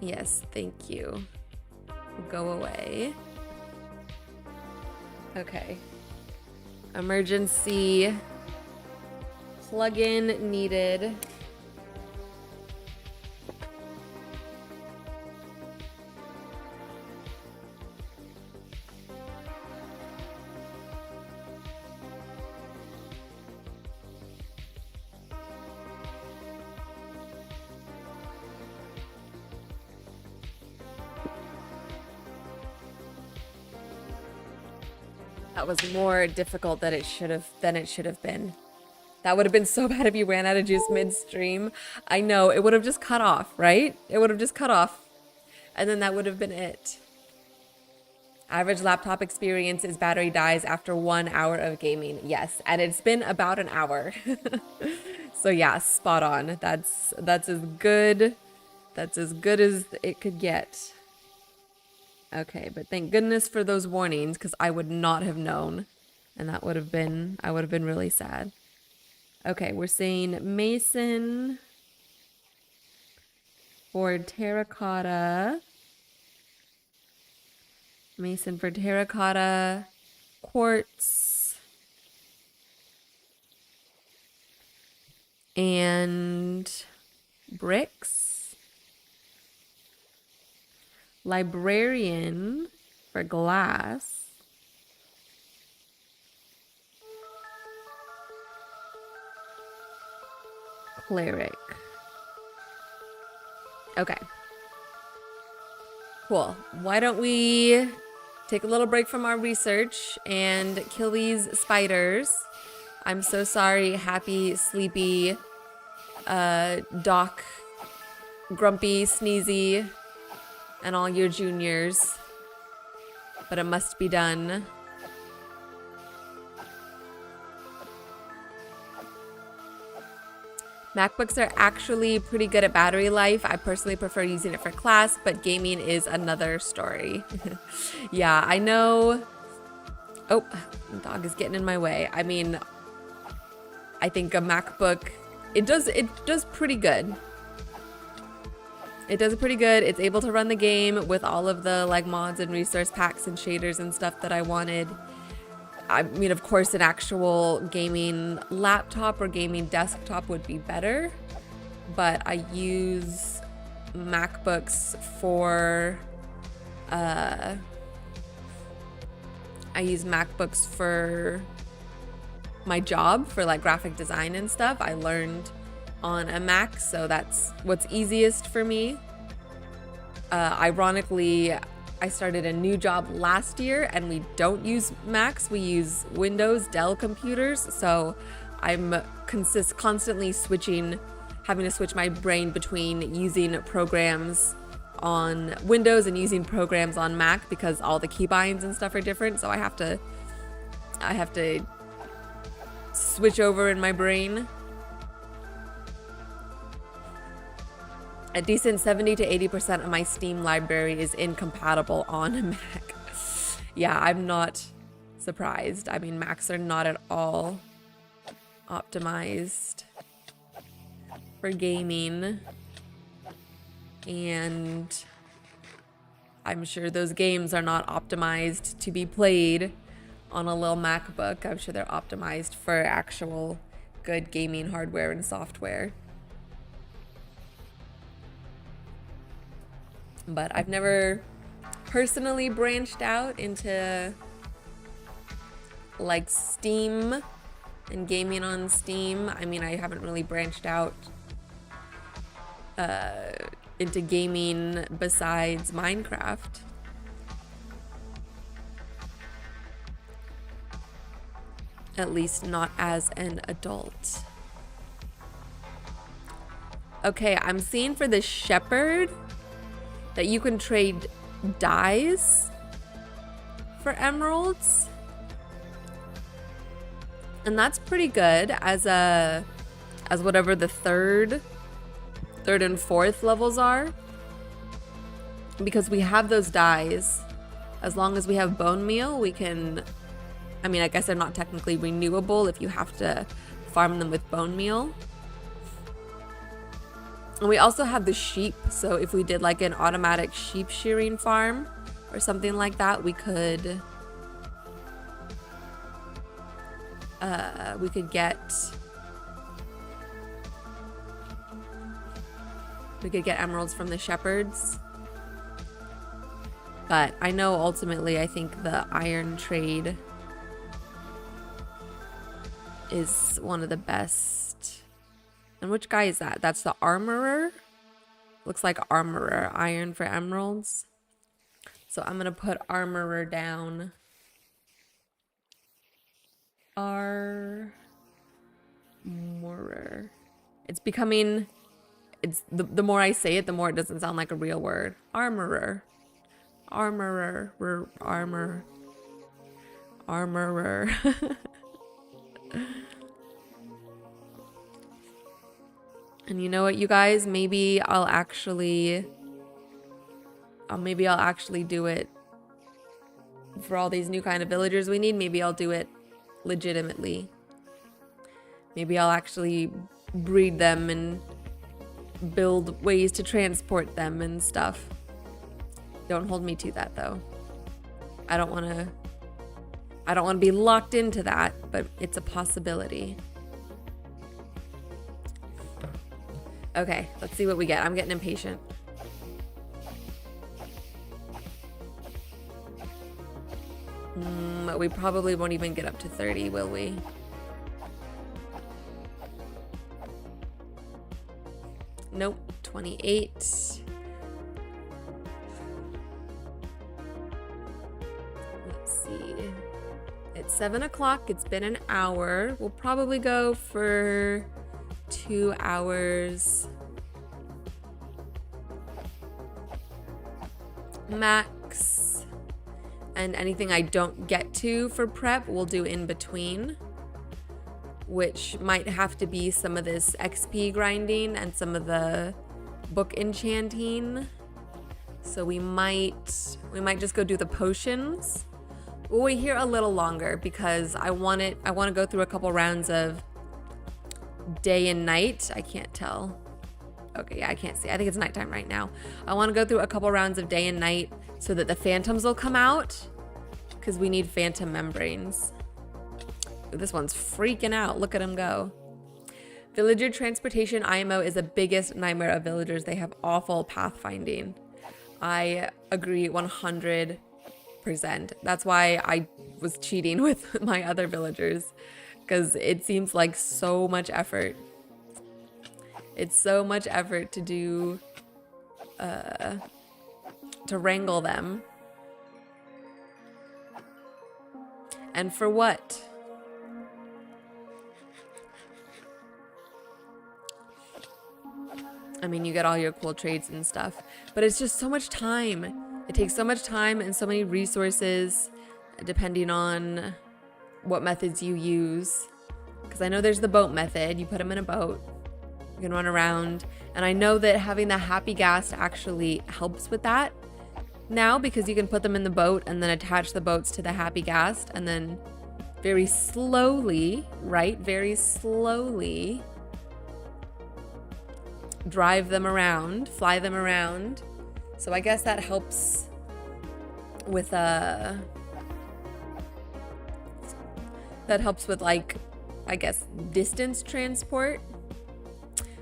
Yes, thank you. Go away. Okay. Emergency plug-in needed. That was more difficult than it should have been. That would have been so bad if you ran out of juice midstream. I know, it would have just cut off, right? It would have just cut off. And then that would have been it. Average laptop experience is battery dies after 1 hour of gaming. Yes, and it's been about an hour. So yeah, spot on. That's as good. That's as good as it could get. Okay, but thank goodness for those warnings, because I would not have known. And that would have been, I would have been really sad. Okay, we're saying mason for terracotta. Mason for terracotta, quartz, and bricks. Librarian for glass. Cleric. Okay. Cool. Why don't we take a little break from our research and kill these spiders? I'm so sorry, happy, sleepy, Doc, grumpy, sneezy, and all your juniors, but it must be done. MacBooks are actually pretty good at battery life. I personally prefer using it for class, but gaming is another story. Yeah, I know. Oh, the dog is getting in my way. I mean, I think a MacBook, it does pretty good. It does pretty good. It's able to run the game with all of the like mods and resource packs and shaders and stuff that I wanted. I mean, of course, an actual gaming laptop or gaming desktop would be better, but I use MacBooks for my job, for like graphic design and stuff. I learned on a Mac, so that's what's easiest for me. Ironically, I started a new job last year and we don't use Macs, we use Windows, Dell computers, so I'm constantly having to switch my brain between using programs on Windows and using programs on Mac because all the keybinds and stuff are different, so I have to switch over in my brain. A decent 70 to 80% of my Steam library is incompatible on a Mac. Yeah, I'm not surprised. I mean, Macs are not at all optimized for gaming. And I'm sure those games are not optimized to be played on a little MacBook. I'm sure they're optimized for actual good gaming hardware and software. But I've never personally branched out into like Steam and gaming on Steam. I mean, I haven't really branched out into gaming besides Minecraft. At least not as an adult. Okay, I'm seeing for the shepherd that you can trade dyes for emeralds. And that's pretty good as whatever the third and fourth levels are. Because we have those dyes. As long as we have bone meal, we can, I mean, I guess they're not technically renewable if you have to farm them with bone meal. And we also have the sheep, so if we did like an automatic sheep shearing farm or something like that, we could get emeralds from the shepherds. But I know ultimately I think the iron trade is one of the best. And which guy is that? That's the armorer? Looks like armorer. Iron for emeralds. So I'm gonna put armorer down. Armorer. It's becoming, it's the more I say it, the more it doesn't sound like a real word. Armorer. Armorer. Armorer. And you know what, you guys? Maybe I'll actually do it for all these new kind of villagers we need. Maybe I'll do it legitimately. Maybe I'll actually breed them and build ways to transport them and stuff. Don't hold me to that though. I don't want to be locked into that, but it's a possibility. Okay, let's see what we get. I'm getting impatient. We probably won't even get up to 30, will we? Nope, 28. Let's see. It's 7 o'clock. It's been an hour. We'll probably go for 2 hours max, and anything I don't get to for prep we'll do in between, which might have to be some of this XP grinding and some of the book enchanting. So we might just go do the potions. We'll wait here a little longer because I want to go through a couple rounds of day and night. I can't tell. Okay, yeah, I can't see. I think it's nighttime right now. I want to go through a couple rounds of day and night so that the phantoms will come out, because we need phantom membranes. Ooh, this one's freaking out. Look at him go. Villager transportation IMO is the biggest nightmare of villagers. They have awful pathfinding. I agree 100%. That's why I was cheating with my other villagers, because it seems like so much effort. It's so much effort to do, to wrangle them. And for what? I mean, you get all your cool trades and stuff, but it's just so much time. It takes so much time and so many resources, depending on what methods you use. Because I know there's the boat method. You put them in a boat. You can run around. And I know that having the happy gas actually helps with that now, because you can put them in the boat and then attach the boats to the happy gas and then very slowly, right? Very slowly drive them around, fly them around. So I guess that helps with like, I guess, distance transport.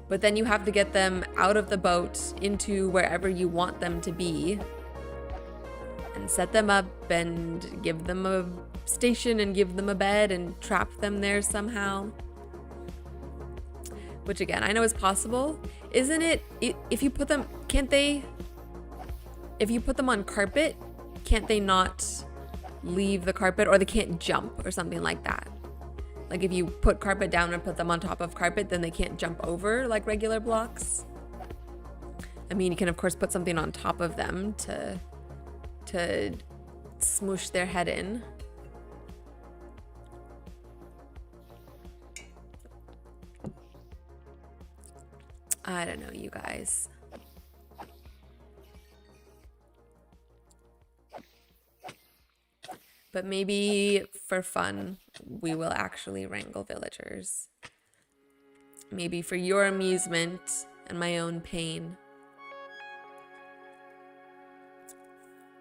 But then you have to get them out of the boat into wherever you want them to be and set them up and give them a station and give them a bed and trap them there somehow. Which again, I know is possible. Isn't it? If you put them, if you put them on carpet, can't they not leave the carpet, or they can't jump or something like that? Like if you put carpet down and put them on top of carpet, then they can't jump over like regular blocks. I mean, you can of course put something on top of them to to smoosh their head in. I don't know, you guys. But maybe for fun, we will actually wrangle villagers. Maybe for your amusement and my own pain.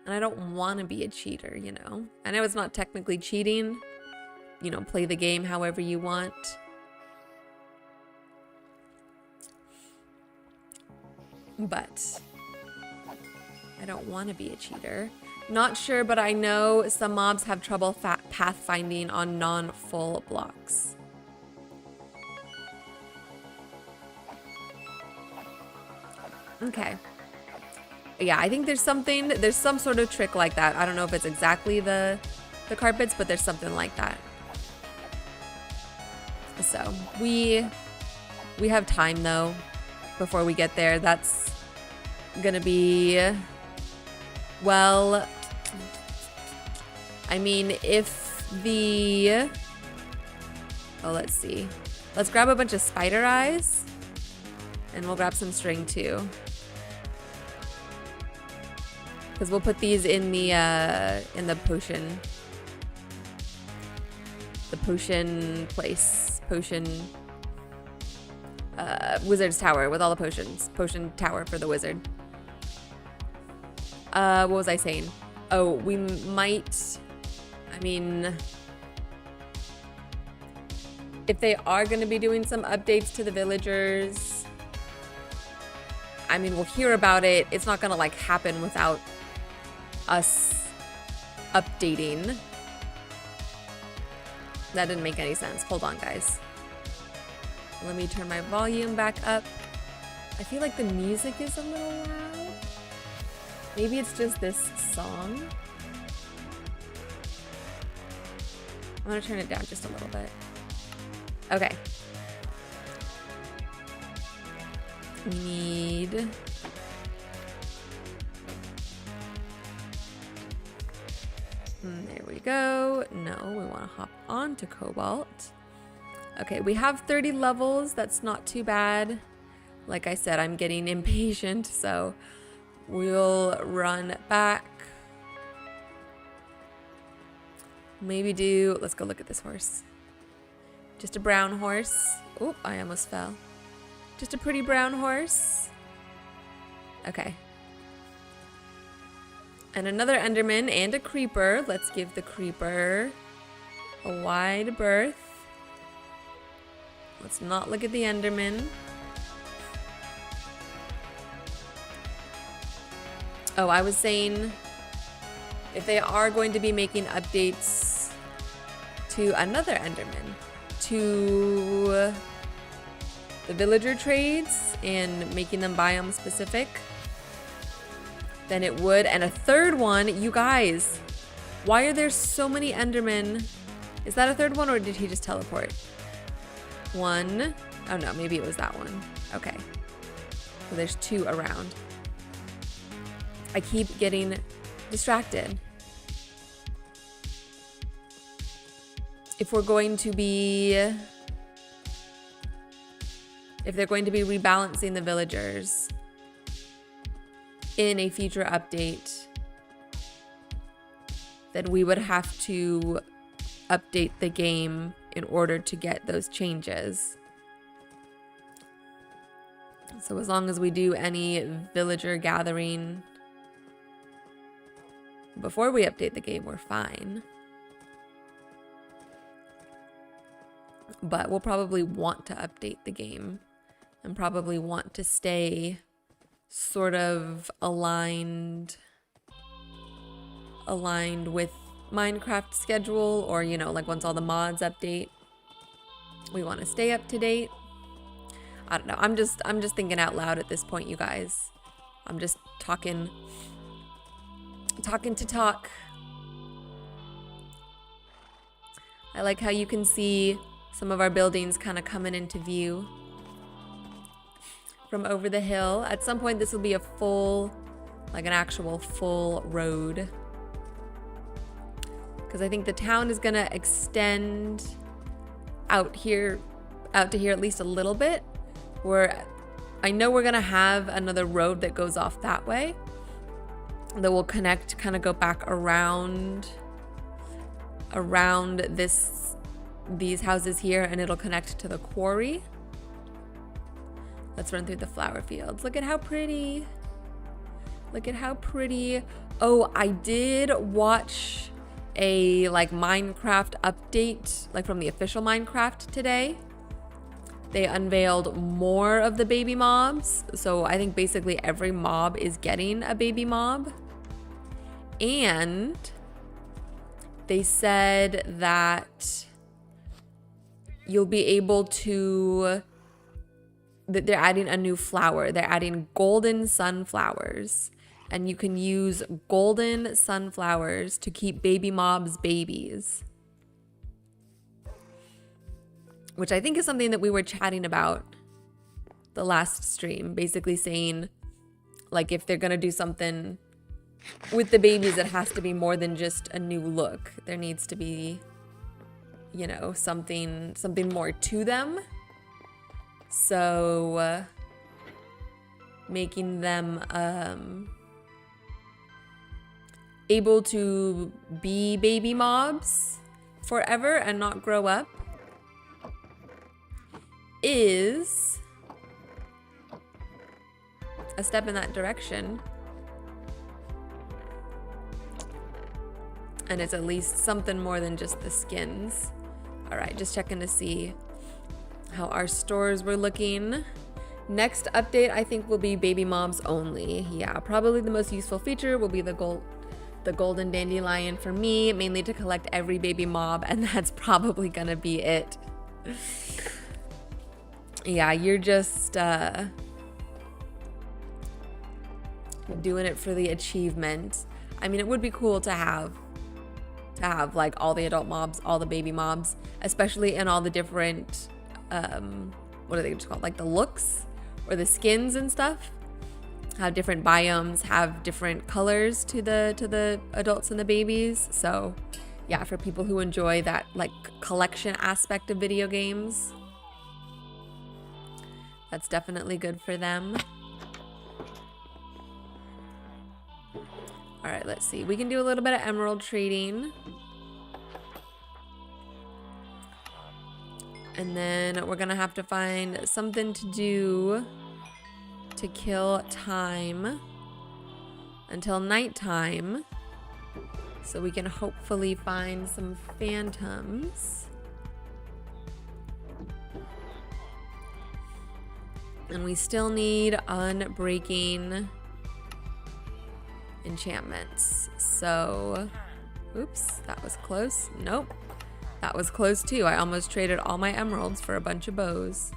And I don't want to be a cheater, you know? I know it's not technically cheating. You know, play the game however you want. But I don't want to be a cheater. Not sure, but I know some mobs have trouble pathfinding on non-full blocks. Okay. Yeah, I think there's some sort of trick like that. I don't know if it's exactly the carpets, but there's something like that. So we have time though before we get there. That's gonna be, well, I mean, if the, oh, let's see. Let's grab a bunch of spider eyes and we'll grab some string too. Because we'll put these in the potion. The potion place. Potion wizard's tower with all the potions. Potion tower for the wizard. What was I saying? Oh, we might, I mean, if they are going to be doing some updates to the villagers, I mean, we'll hear about it. It's not going to like happen without us updating. That didn't make any sense. Hold on, guys. Let me turn my volume back up. I feel like the music is a little loud. Maybe it's just this song. I'm gonna turn it down just a little bit. Okay. We need... there we go. No, we want to hop on to Cobalt. Okay, we have 30 levels. That's not too bad. Like I said, I'm getting impatient, so we'll run back. Maybe do, let's go look at this horse. Just a brown horse. Oh, I almost fell. Just a pretty brown horse. Okay. And another Enderman and a creeper. Let's give the creeper a wide berth. Let's not look at the Enderman. Oh, I was saying if they are going to be making updates to another Enderman, to the villager trades and making them biome specific, then it would. And a third one, you guys, why are there so many Endermen? Is that a third one or did he just teleport? One. Oh no, maybe it was that one. Okay. So there's two around. I keep getting distracted. If we're going to be, if they're going to be rebalancing the villagers in a future update, then we would have to update the game in order to get those changes. So as long as we do any villager gathering before we update the game, we're fine. But we'll probably want to update the game and probably want to stay sort of aligned with Minecraft schedule, or you know, like once all the mods update, we want to stay up to date. I don't know. I'm just thinking out loud at this point, you guys. I'm just talking to talk. I like how you can see some of our buildings kind of coming into view from over the hill. At some point, this will be a full, like an actual full road. because I think the town is gonna extend out to here at least a little bit. I know we're gonna have another road that goes off that way that will connect, kind of go back around these houses here, and it'll connect to the quarry. Let's run through the flower fields. Look at how pretty. Look at how pretty. Oh, I did watch a like Minecraft update, like from the official Minecraft today. They unveiled more of the baby mobs. So I think basically every mob is getting a baby mob. And they said that you'll be able to, that they're adding a new flower. They're adding golden sunflowers. And you can use golden sunflowers to keep baby mobs babies. Which I think is something that we were chatting about the last stream. Basically saying, like, if they're going to do something with the babies, it has to be more than just a new look. There needs to be, you know, something more to them. So making them able to be baby mobs forever and not grow up is a step in that direction. And it's at least something more than just the skins. All right, just checking to see how our stores were looking. Next update, I think, will be baby mobs only. Yeah, probably the most useful feature will be the golden dandelion for me, mainly to collect every baby mob, and that's probably gonna be it. Yeah, you're just doing it for the achievement. I mean, it would be cool to have like all the adult mobs, all the baby mobs, especially in all the different what are they called, like the looks or the skins and stuff. Have different biomes, have different colors to the adults and the babies. So yeah, for people who enjoy that like collection aspect of video games, that's definitely good for them. All right, let's see. We can do a little bit of emerald trading. And then we're gonna have to find something to do to kill time until nighttime, so we can hopefully find some phantoms. And we still need unbreaking enchantments. So, oops, that was close. Nope, that was close too. I almost traded all my emeralds for a bunch of bows.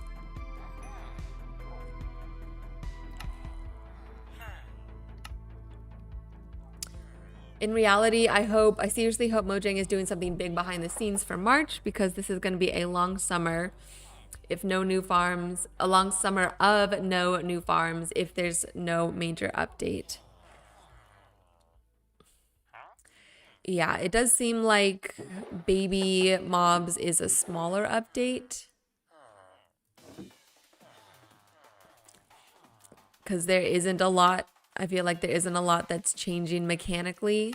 In reality, I seriously hope Mojang is doing something big behind the scenes for March, because this is going to be a long summer. If no new farms, a long summer of no new farms, if there's no major update. Yeah, it does seem like baby mobs is a smaller update, because there isn't a lot. I feel like there isn't a lot that's changing mechanically.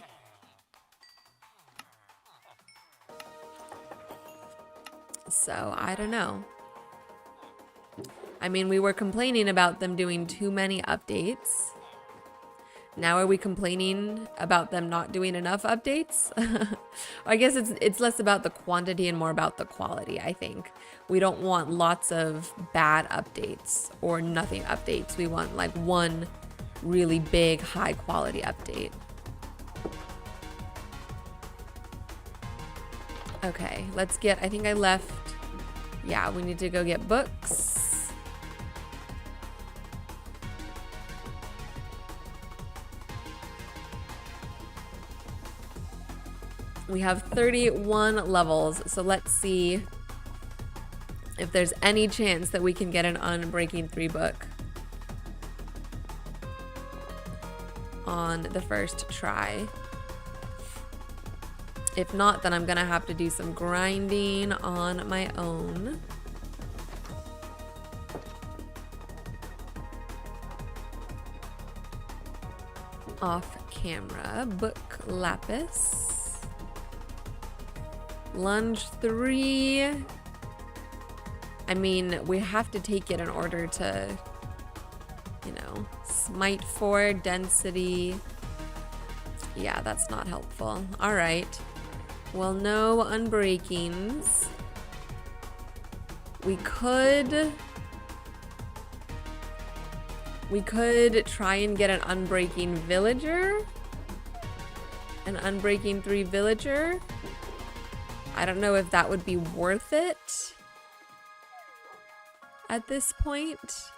So, I don't know. I mean, we were complaining about them doing too many updates. Now are we complaining about them not doing enough updates? I guess it's less about the quantity and more about the quality, I think. We don't want lots of bad updates or nothing updates. We want like one really big, high quality update. Okay, let's get, I think I left, yeah, we need to go get books. We have 31 levels, so let's see if there's any chance that we can get an Unbreaking 3 book on the first try. If not, then I'm gonna have to do some grinding on my own. Off camera, book lapis. Lunge 3. I mean, we have to take it in order to, you know, smite 4, density. Yeah, that's not helpful. All right. Well, no unbreakings. We could try and get an unbreaking villager. An unbreaking 3 villager. I don't know if that would be worth it at this point.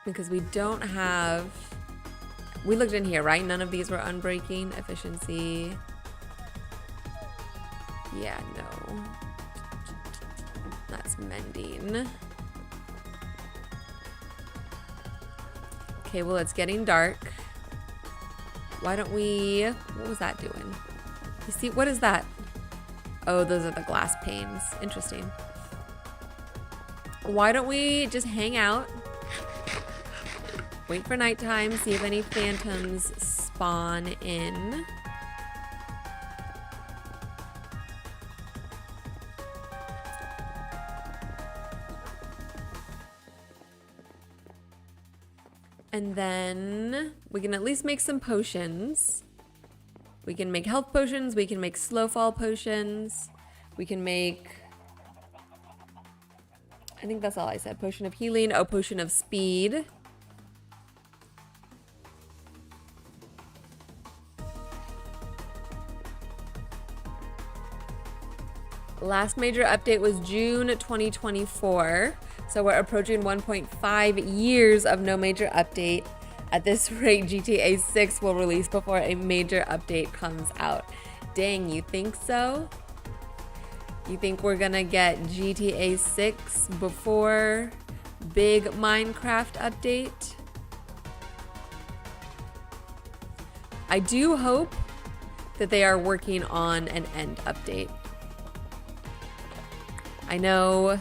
Because we don't have... We looked in here, right? None of these were unbreaking. Efficiency. Yeah, no. That's mending. Okay, well, it's getting dark. Why don't we... What was that doing? You see, what is that? Oh, those are the glass panes. Interesting. Why don't we just hang out? Wait for nighttime, see if any phantoms spawn in. And then we can at least make some potions. We can make health potions, we can make slow fall potions. We can make... I think that's all I said. Potion of healing, oh, potion of speed. Last major update was June 2024. So we're approaching 1.5 years of no major update. At this rate, GTA 6 will release before a major update comes out. Dang, you think so? You think we're gonna get GTA 6 before big Minecraft update? I do hope that they are working on an end update. I know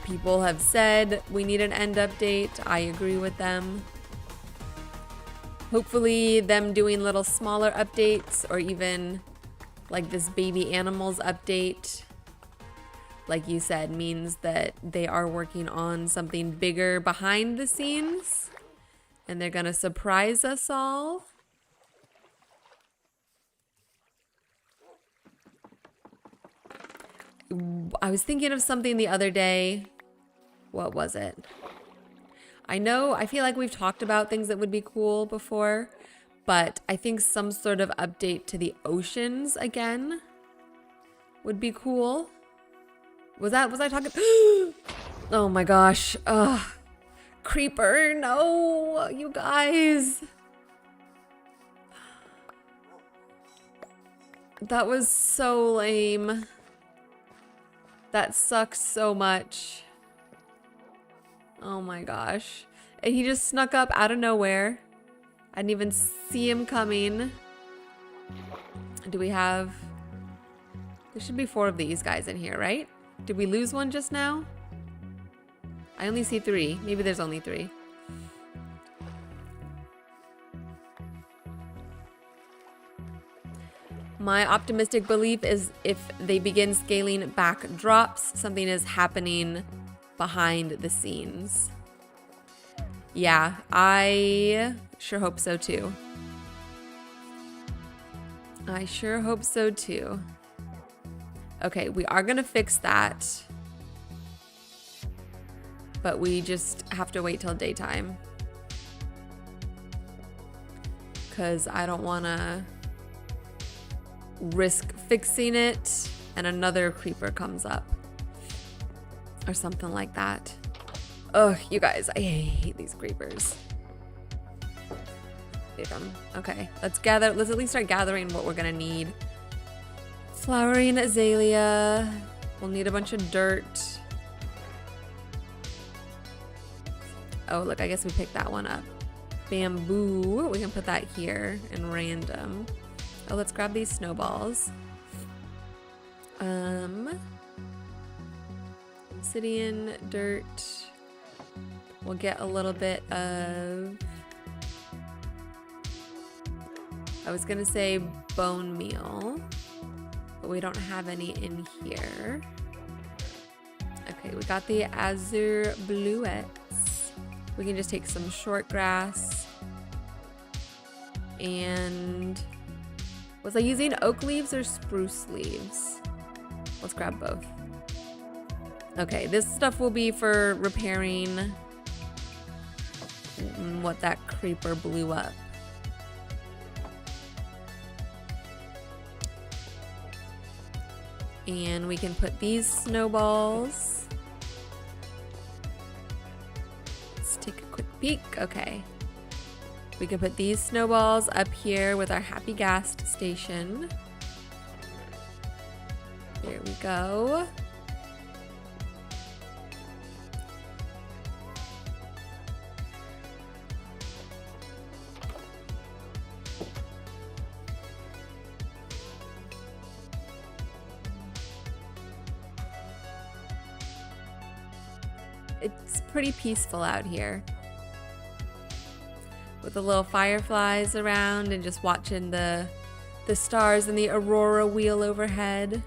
people have said we need an end update. I agree with them. Hopefully them doing little smaller updates, or even like this baby animals update, like you said, means that they are working on something bigger behind the scenes and they're gonna surprise us all. I was thinking of something the other day. What was it? I feel like we've talked about things that would be cool before, but I think some sort of update to the oceans again would be cool. Was I talking? Oh my gosh. Ugh. Creeper, no, you guys. That was so lame. That sucks so much. Oh my gosh. And he just snuck up out of nowhere. I didn't even see him coming. Do we have... There should be 4 of these guys in here, right? Did we lose one just now? I only see 3. Maybe there's only 3. My optimistic belief is if they begin scaling back drops, something is happening behind the scenes. Yeah, I sure hope so too. I sure hope so too. Okay, we are gonna fix that. But we just have to wait till daytime. 'Cause I don't wanna risk fixing it and another creeper comes up. Or something like that. Ugh, you guys, I hate these creepers. Hate them. Okay, let's at least start gathering what we're gonna need. Flowering azalea. We'll need a bunch of dirt. Oh, look, I guess we picked that one up. bamboo. We can put that here in random. Oh, let's grab these snowballs. Obsidian, dirt. We'll get a little bit of, I was gonna say bone meal, but we don't have any in here. Okay, we got the azure bluets. We can just take some short grass. And was I using oak leaves or spruce leaves? Let's grab both. Okay, this stuff will be for repairing what that creeper blew up. And we can put these snowballs. Let's take a quick peek. Okay. We can put these snowballs up here with our happy gas station. There we go. It's pretty peaceful out here, with the little fireflies around and just watching the stars and the aurora wheel overhead.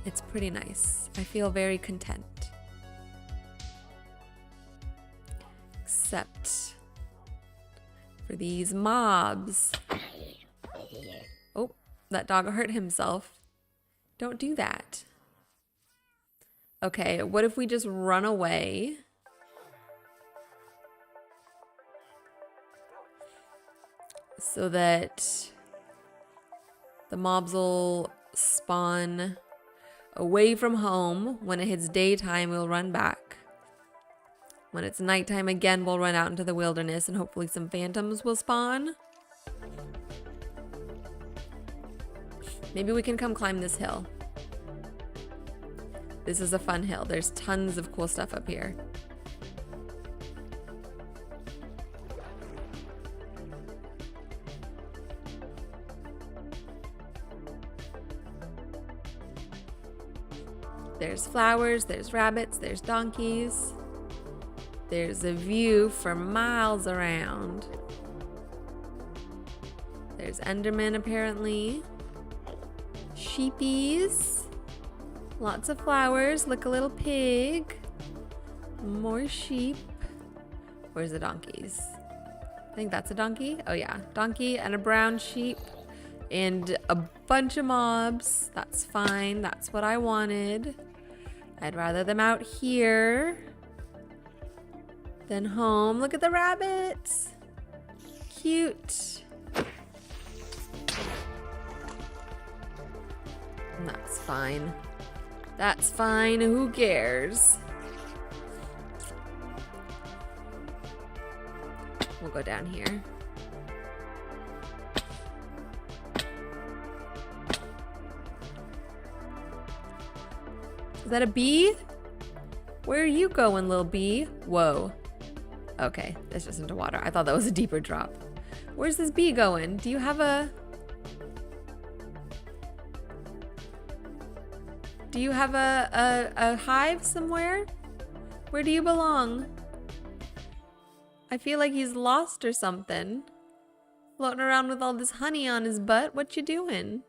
It's pretty nice. I feel very content. Except for these mobs. Oh, that dog hurt himself. Don't do that. Okay, what if we just run away? So that the mobs will spawn away from home. When it hits daytime, we'll run back. When it's nighttime again, we'll run out into the wilderness and hopefully some phantoms will spawn. Maybe we can come climb this hill. This is a fun hill. There's tons of cool stuff up here. There's flowers, there's rabbits, there's donkeys. There's a view for miles around. There's Enderman apparently. Sheepies. Lots of flowers. Look, a little pig. More sheep. Where's the donkeys? I think that's a donkey. Oh yeah, donkey and a brown sheep and a bunch of mobs. That's fine. That's what I wanted. I'd rather them out here than home. Look at the rabbits. Cute. That's fine. That's fine. Who cares? We'll go down here. Is that a bee? Where are you going, little bee? Whoa. Okay, it's just into water. I thought that was a deeper drop. Where's this bee going? Do you have a... Do you have a hive somewhere? Where do you belong? I feel like he's lost or something. Floating around with all this honey on his butt. What you doing?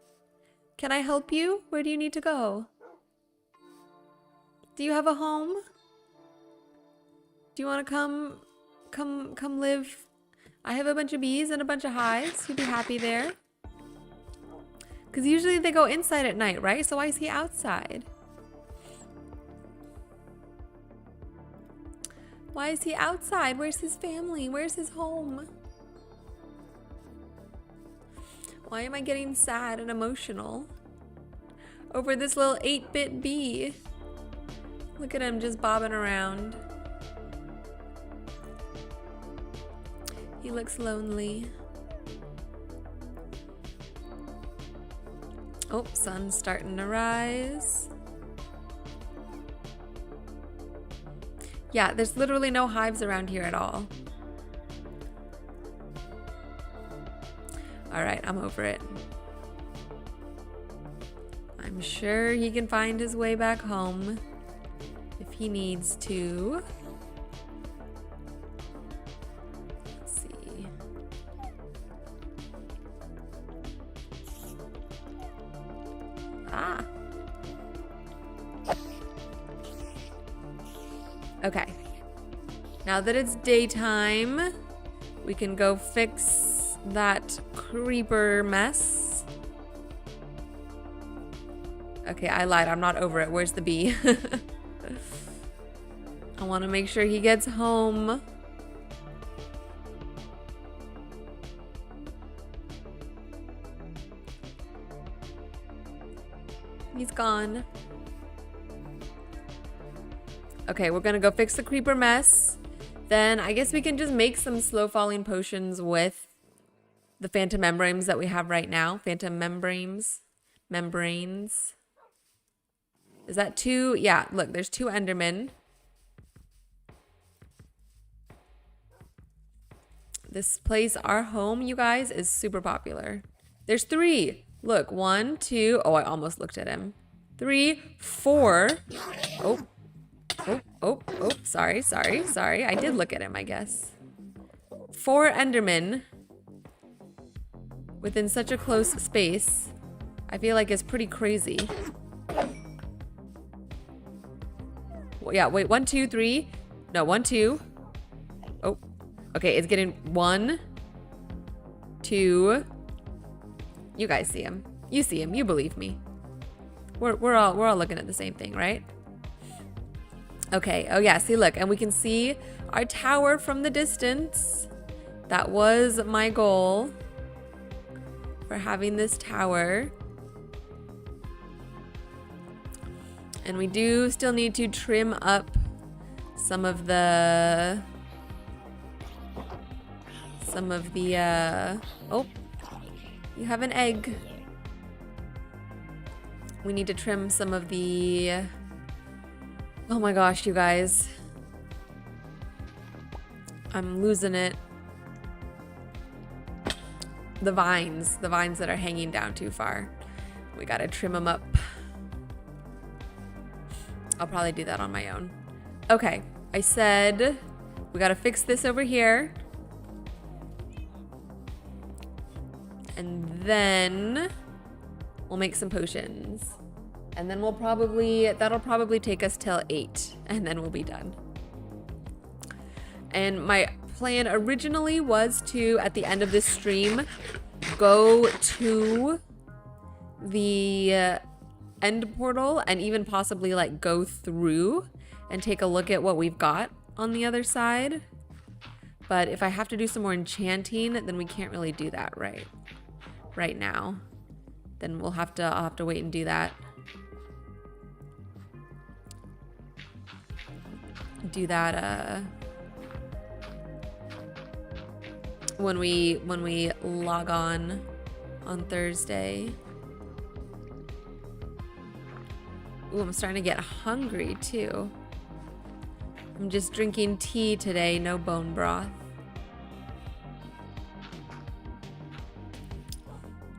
Can I help you? Where do you need to go? Do you have a home? Do you want to come live? I have a bunch of bees and a bunch of hives. You'd be happy there. Because usually they go inside at night, right? So why is he outside? Why is he outside? Where's his family? Where's his home? Why am I getting sad and emotional over this little 8-bit bee? Look at him just bobbing around. He looks lonely. Oh, sun's starting to rise. Yeah, there's literally no hives around here at all. All right, I'm over it. I'm sure he can find his way back home if he needs to. Let's see. Ah. Okay. Now that it's daytime, we can go fix that creeper mess. Okay, I lied. I'm not over it. Where's the bee? I want to make sure he gets home. He's gone. Okay, we're gonna go fix the creeper mess. Then I guess we can just make some slow falling potions with the phantom membranes that we have right now. Phantom membranes. Is that 2? Yeah, look, there's 2 Endermen. This place, our home, you guys, is super popular. There's 3. Look, 1, 2. Oh, I almost looked at him. 3, 4. Oh, sorry. I did look at him, I guess. 4 Endermen within such a close space, I feel like it's pretty crazy. Well, yeah, wait, 1, 2, 3. No, 1, 2. Oh, okay, it's getting 1, 2. You guys see him. You see him. You believe me. We're all looking at the same thing, right? Okay, oh yeah, see, look, and we can see our tower from the distance. That was my goal for having this tower. And we do still need to trim up some of the oh, you have an egg. We need to trim some of the, oh my gosh, you guys. I'm losing it. The vines that are hanging down too far. We gotta trim them up. I'll probably do that on my own. Okay, I said we gotta fix this over here. And then we'll make some potions. And then that'll probably take us till 8, and then we'll be done. And my plan originally was to, at the end of this stream, go to the end portal and even possibly like go through and take a look at what we've got on the other side. But if I have to do some more enchanting, then we can't really do that right now. Then I'll have to wait and do that. When we log on Thursday. Ooh, I'm starting to get hungry too. I'm just drinking tea today, no bone broth.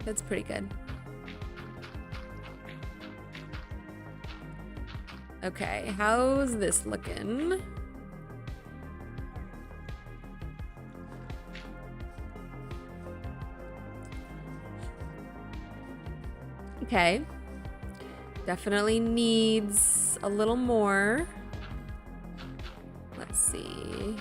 That's pretty good. Okay, how's this looking? Okay. Definitely needs a little more. Let's see.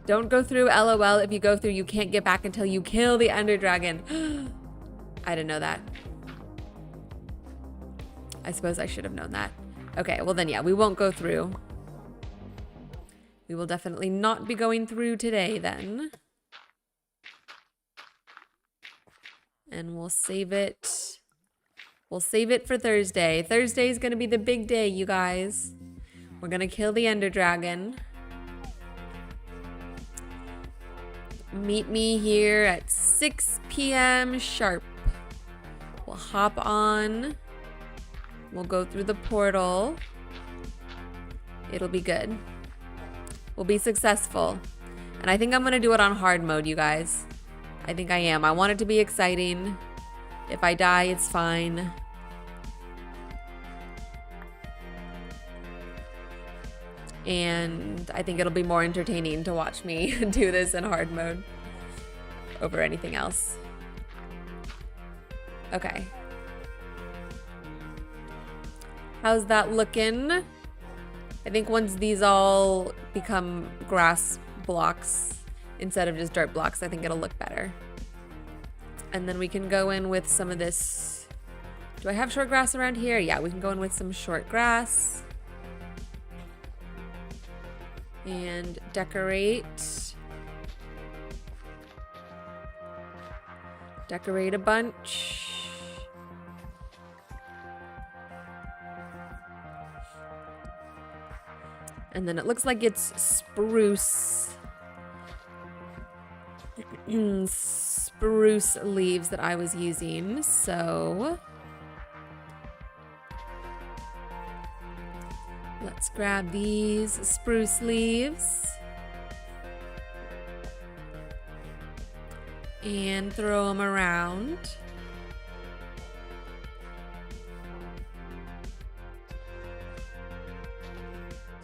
Don't go through, LOL. If you go through, you can't get back until you kill the Ender Dragon. I didn't know that. I suppose I should have known that. Okay, well then, yeah, we won't go through. We will definitely not be going through today then. And we'll save it. We'll save it for Thursday. Thursday is going to be the big day, you guys. We're going to kill the Ender Dragon. Meet me here at 6 p.m. sharp. We'll We'll hop on. We'll go through the portal. It'll be good. We'll be successful. And I think I'm gonna do it on hard mode, you guys. I think I am. I want it to be exciting. If I die, it's fine. And I think it'll be more entertaining to watch me do this in hard mode over anything else. Okay. How's that looking? I think once these all become grass blocks instead of just dirt blocks, I think it'll look better. And then we can go in with some of this. Do I have short grass around here? Yeah, we can go in with some short grass. And decorate. Decorate a bunch. And then it looks like it's spruce. Spruce leaves that I was using, so let's grab these spruce leaves and throw them around.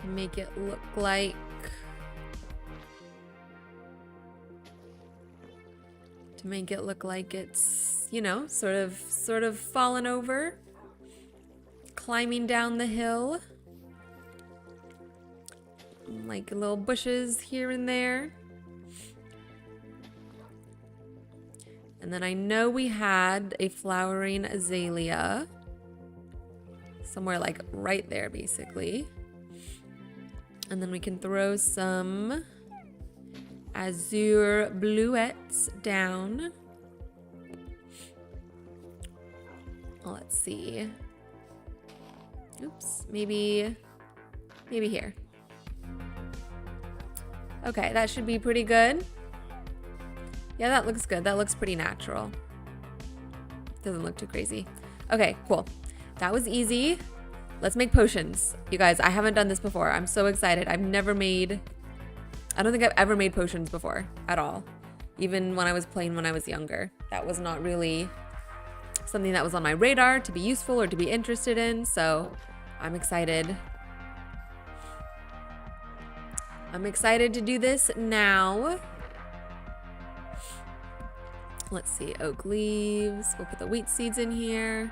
To make it look like it's, you know, sort of fallen over, climbing down the hill. Like little bushes here and there. And then I know we had a flowering azalea somewhere like right there, basically. And then we can throw some azure bluettes down. Let's see. Oops, maybe here. Okay, that should be pretty good. Yeah, that looks good. That looks pretty natural. Doesn't look too crazy. Okay, cool. That was easy. Let's make potions. You guys, I haven't done this before. I'm so excited. I don't think I've ever made potions before at all. Even when I was playing when I was younger. That was not really something that was on my radar to be useful or to be interested in. So I'm excited. I'm excited to do this now. Let's see, oak leaves. We'll put the wheat seeds in here.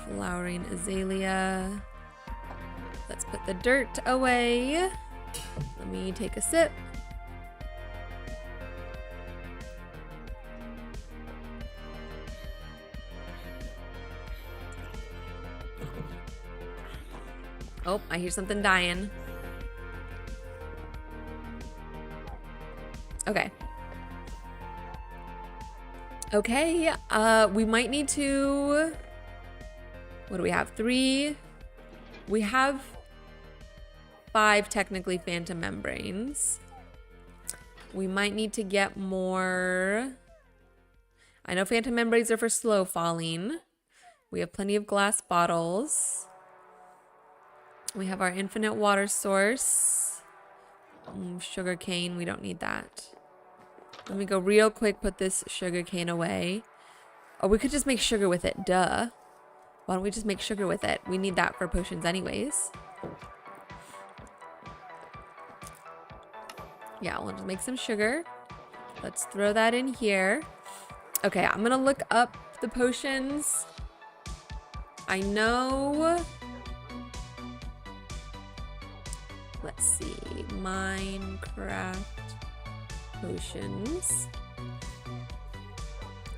Flowering azalea. Let's put the dirt away. Let me take a sip. Oh, I hear something dying. Okay. Okay, we might need to... What do we have? 3? We have 5 technically phantom membranes. We might need to get more. I know phantom membranes are for slow falling. We have plenty of glass bottles. We have our infinite water source. Sugar cane, we don't need that. Let me go real quick, put this sugar cane away. Oh, we could just make sugar with it, duh. Why don't we just make sugar with it? We need that for potions anyways. Yeah, we'll just make some sugar. Let's throw that in here. Okay, I'm gonna look up the potions. I know... Let's see, Minecraft potions.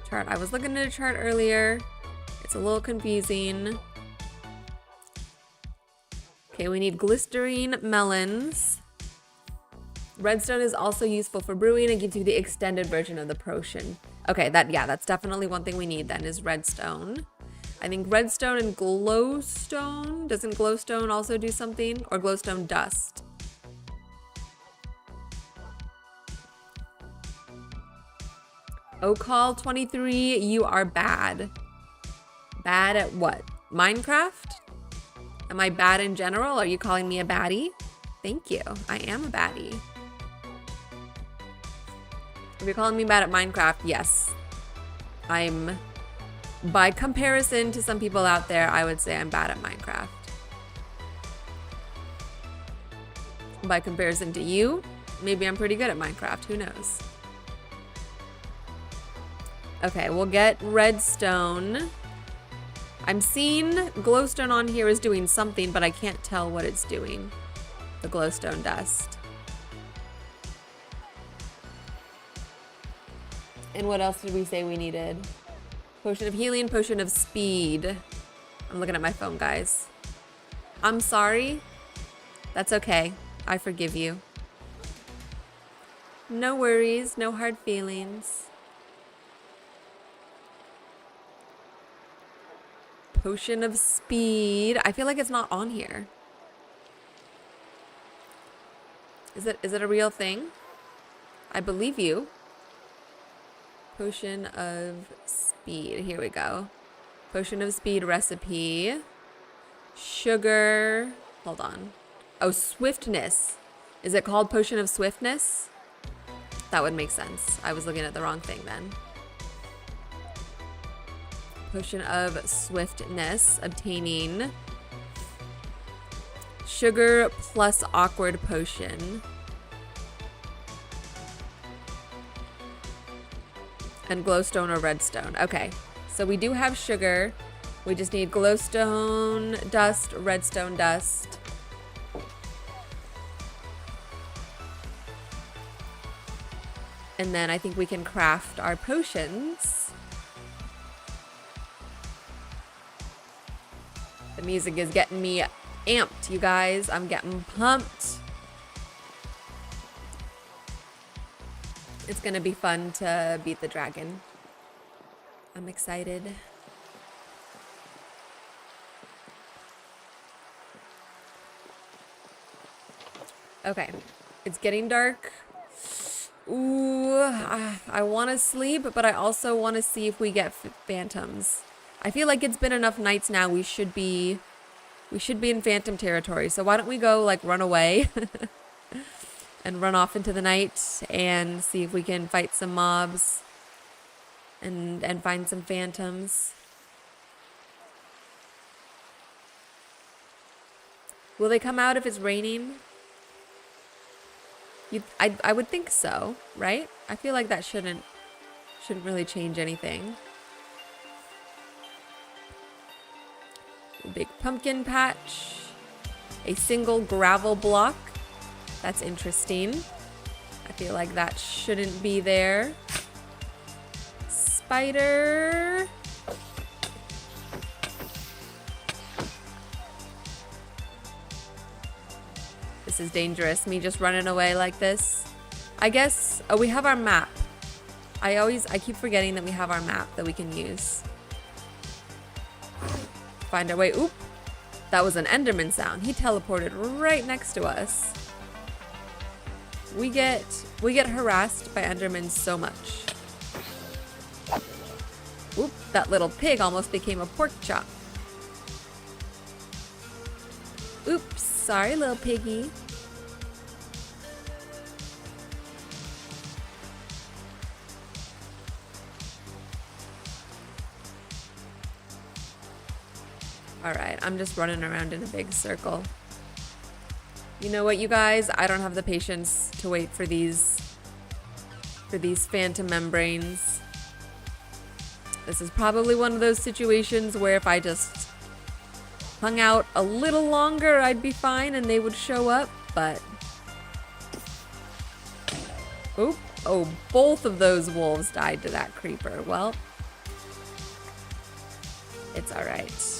Chart, I was looking at a chart earlier. It's a little confusing. Okay, we need glycerine melons. Redstone is also useful for brewing and gives you the extended version of the potion. Okay, that's definitely one thing we need then is redstone. I think redstone and glowstone. Doesn't glowstone also do something? Or glowstone dust? Okal 23, you are bad. Bad at what? Minecraft? Am I bad in general? Are you calling me a baddie? Thank you. I am a baddie. If you're calling me bad at Minecraft, yes. I'm, by comparison to some people out there, I would say I'm bad at Minecraft. By comparison to you, maybe I'm pretty good at Minecraft. Who knows? Okay, we'll get redstone. I'm seeing glowstone on here is doing something, but I can't tell what it's doing. The glowstone dust. And what else did we say we needed? Potion of healing, potion of speed. I'm looking at my phone, guys. I'm sorry. That's okay. I forgive you. No worries, no hard feelings. Potion of speed. I feel like it's not on here. Is it a real thing? I believe you. Potion of speed. Here we go. Potion of speed recipe. Sugar. Hold on. Oh, swiftness. Is it called potion of swiftness? That would make sense. I was looking at the wrong thing then. Potion of swiftness. Obtaining. Sugar plus awkward potion. And glowstone or redstone. Okay, so we do have sugar. We just need glowstone dust, redstone dust. And then I think we can craft our potions. The music is getting me amped, you guys. I'm getting pumped. It's gonna be fun to beat the dragon. I'm excited. Okay, it's getting dark. Ooh, I want to sleep, but I also want to see if we get phantoms. I feel like it's been enough nights now. We should be in phantom territory. So why don't we go like run away and run off into the night and see if we can fight some mobs and find some phantoms. Will they come out if it's raining? I would think so, right? I feel like that shouldn't really change anything. A big pumpkin patch. A single gravel block. That's interesting. I feel like that shouldn't be there. Spider. This is dangerous, me just running away like this. I guess, oh, we have our map. I keep forgetting that we have our map that we can use. Find our way. Oop, that was an Enderman sound. He teleported right next to us. We get harassed by Endermen so much. Oop, that little pig almost became a pork chop. Oops, sorry little piggy. Alright, I'm just running around in a big circle. You know what, you guys? I don't have the patience to wait for these phantom membranes. This is probably one of those situations where if I just hung out a little longer, I'd be fine and they would show up, but... Oop. Oh, both of those wolves died to that creeper. Well, it's alright.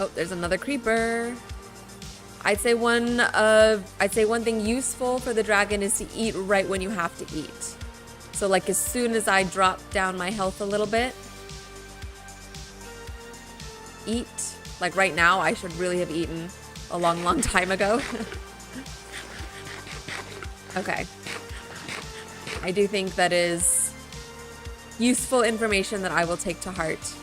Oh, there's another creeper. I'd say one thing useful for the dragon is to eat right when you have to eat. So like as soon as I drop down my health a little bit, eat. Like right now, I should really have eaten a long time ago. Okay. I do think that is useful information that I will take to heart.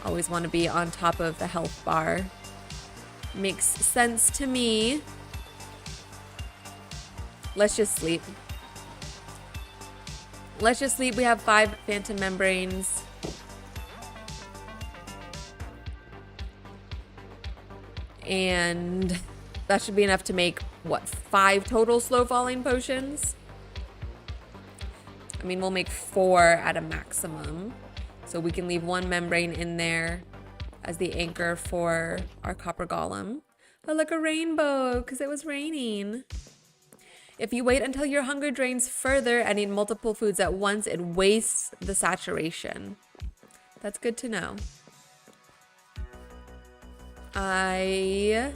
Always want to be on top of the health bar. Makes sense to me. Let's just sleep. Let's just sleep. We have 5 phantom membranes. And that should be enough to make, what, 5 total slow falling potions? I mean, we'll make 4 at a maximum. So we can leave 1 membrane in there as the anchor for our copper golem. Oh, look, a rainbow, because it was raining. If you wait until your hunger drains further and eat multiple foods at once, it wastes the saturation. That's good to know. I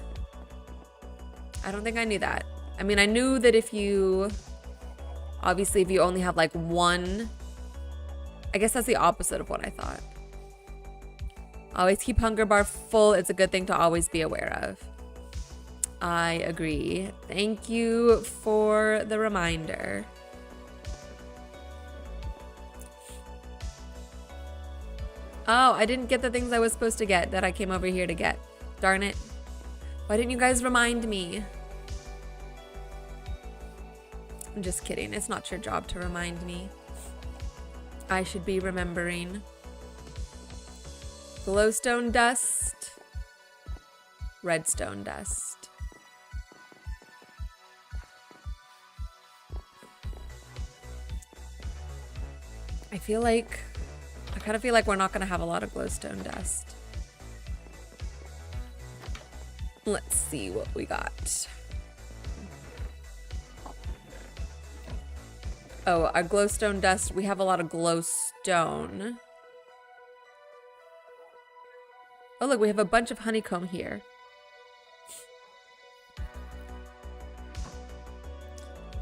don't think I knew that. I mean, I knew that if you, obviously if you only have like 1, I guess that's the opposite of what I thought. Always keep hunger bar full. It's a good thing to always be aware of. I agree. Thank you for the reminder. Oh, I didn't get the things I was supposed to get that I came over here to get. Darn it. Why didn't you guys remind me? I'm just kidding. It's not your job to remind me. I should be remembering. Glowstone dust. Redstone dust. I kind of feel like we're not going to have a lot of glowstone dust. Let's see what we got. Oh, our glowstone dust. We have a lot of glowstone. Oh, look, we have a bunch of honeycomb here.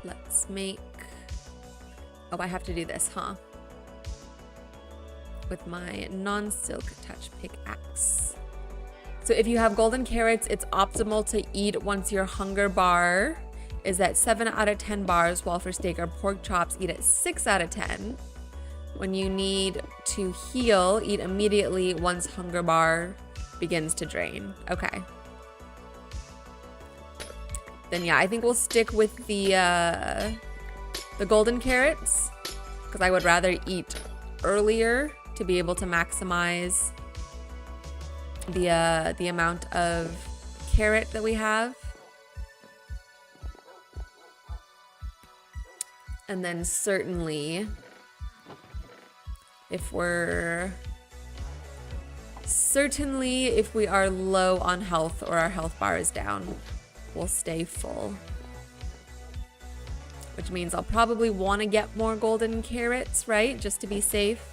Let's make... Oh, I have to do this, huh? With my non-silk touch pickaxe. So if you have golden carrots, it's optimal to eat once your hunger bar is at 7 out of 10 bars, while for steak or pork chops, eat at 6 out of 10. When you need to heal, eat immediately once hunger bar begins to drain. Okay. Then yeah, I think we'll stick with the golden carrots, because I would rather eat earlier to be able to maximize the amount of carrot that we have. And then certainly if we are low on health or our health bar is down, we'll stay full. Which means I'll probably want to get more golden carrots, right? Just to be safe.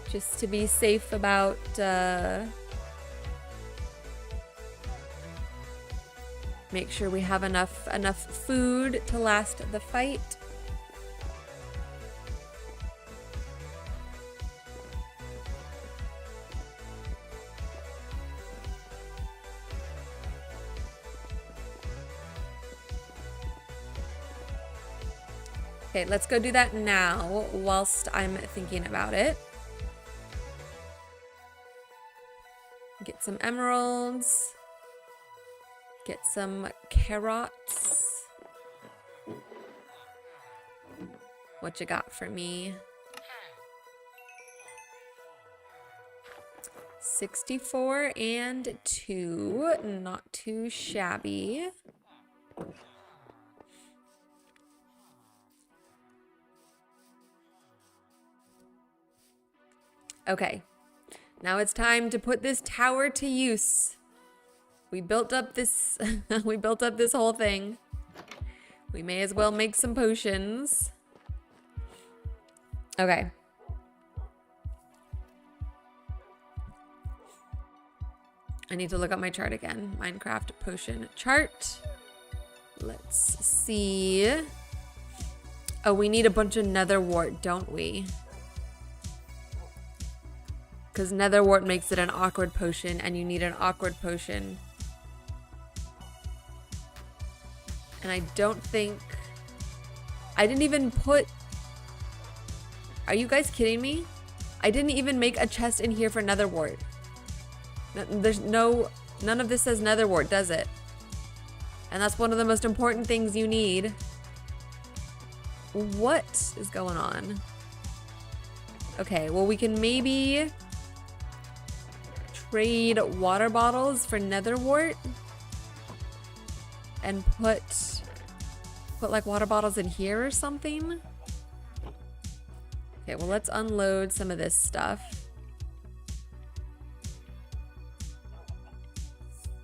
Just to be safe about make sure we have enough food to last the fight. Okay, let's go do that now whilst I'm thinking about it. Get some emeralds. Get some carrots. What you got for me? 64 and 2. Not too shabby. Okay. Now it's time to put this tower to use. We built up this we built up this whole thing. We may as well make some potions. Okay. I need to look up my chart again. Minecraft potion chart. Let's see. Oh, we need a bunch of nether wart, don't we? Because nether wart makes it an awkward potion, and you need an awkward potion. And I don't think... I didn't even put... Are you guys kidding me? I didn't even make a chest in here for nether wart. There's no... None of this says nether wart, does it? And that's one of the most important things you need. What is going on? Okay, well, we can maybe trade water bottles for nether wart and put like water bottles in here or something. Okay, well, let's unload some of this stuff.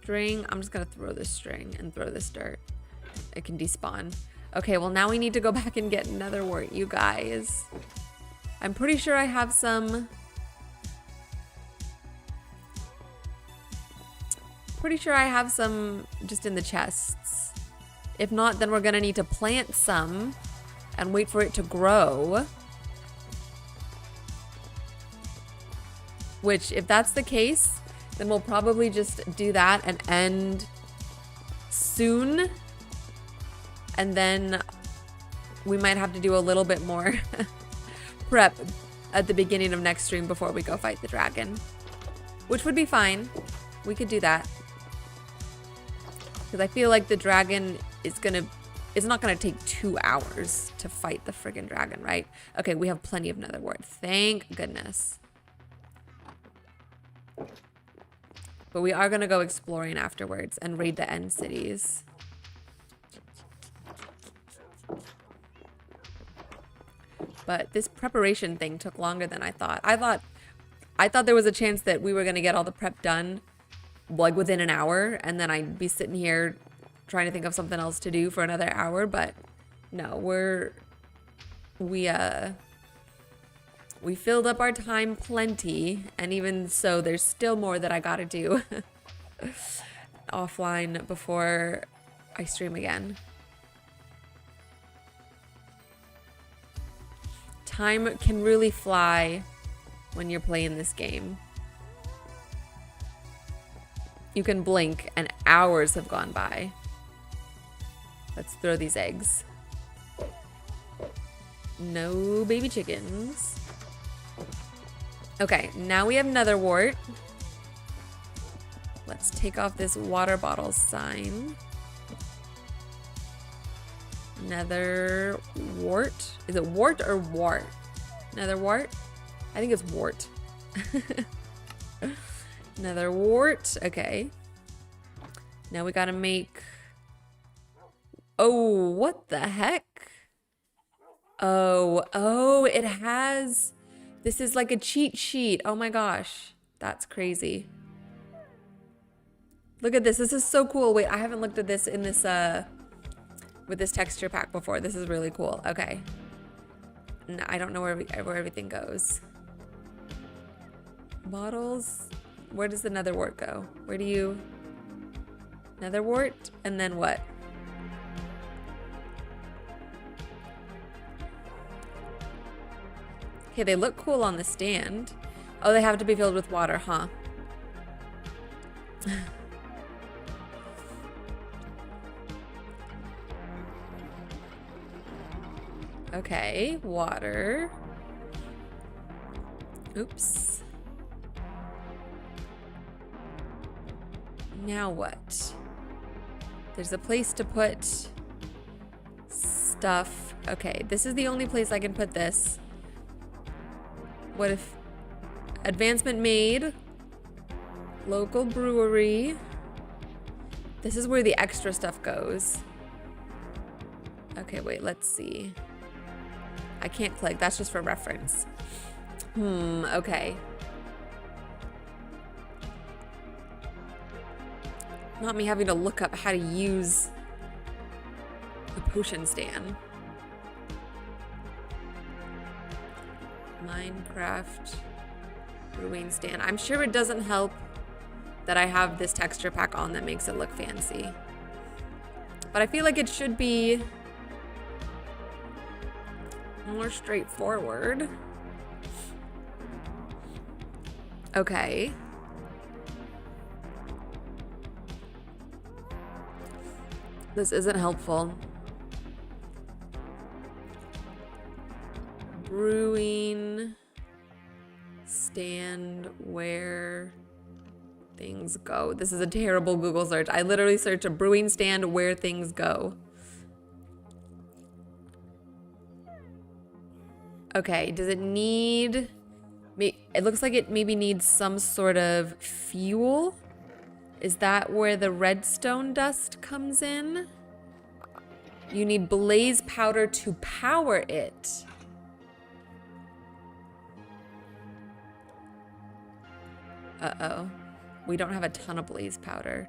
String, I'm just gonna throw this string and throw this dirt. It can despawn. Okay, well, now we need to go back and get nether wart, you guys. I'm pretty sure I have some. Pretty sure I have some just in the chests. If not, then we're gonna need to plant some and wait for it to grow. Which, if that's the case, then we'll probably just do that and end soon. And then we might have to do a little bit more prep at the beginning of next stream before we go fight the dragon. Which would be fine. We could do that. Because I feel like the dragon is not gonna take 2 hours to fight the friggin' dragon, right? Okay, we have plenty of nether wart. Thank goodness. But we are gonna go exploring afterwards and raid the end cities. But this preparation thing took longer than I thought. I thought there was a chance that we were gonna get all the prep done like within an hour, and then I'd be sitting here trying to think of something else to do for another hour. But no, we filled up our time plenty, and even so, there's still more that I gotta do offline before I stream again. Time can really fly when you're playing this game. You can blink and hours have gone by. Let's throw these eggs. No baby chickens. Okay, now we have nether wart. Let's take off this water bottle sign. Nether wart. Is it wart or wart? Nether wart? I think it's wart. Nether wart. Okay. Now we gotta make... Oh, what the heck? Oh, it has... This is like a cheat sheet. Oh my gosh. That's crazy. Look at this. This is so cool. Wait, I haven't looked at this in this, with this texture pack before. This is really cool. Okay. No, I don't know where everything goes. Bottles. Where does the nether wart go? Where do you... Nether wart? And then what? Okay, they look cool on the stand. Oh, they have to be filled with water, huh? Okay, water. Oops. Now what? There's a place to put stuff. Okay, this is the only place I can put this. What if... Advancement made. Local brewery. This is where the extra stuff goes. Okay, wait, let's see. I can't click, that's just for reference. Okay. Not me having to look up how to use the potion stand. Minecraft brewing stand. I'm sure it doesn't help that I have this texture pack on that makes it look fancy. But I feel like it should be more straightforward. Okay. This isn't helpful. Brewing stand where things go. This is a terrible Google search. I literally searched a brewing stand where things go. Okay, does it need... It looks like it maybe needs some sort of fuel. Is that where the redstone dust comes in? You need blaze powder to power it. Uh-oh. We don't have a ton of blaze powder.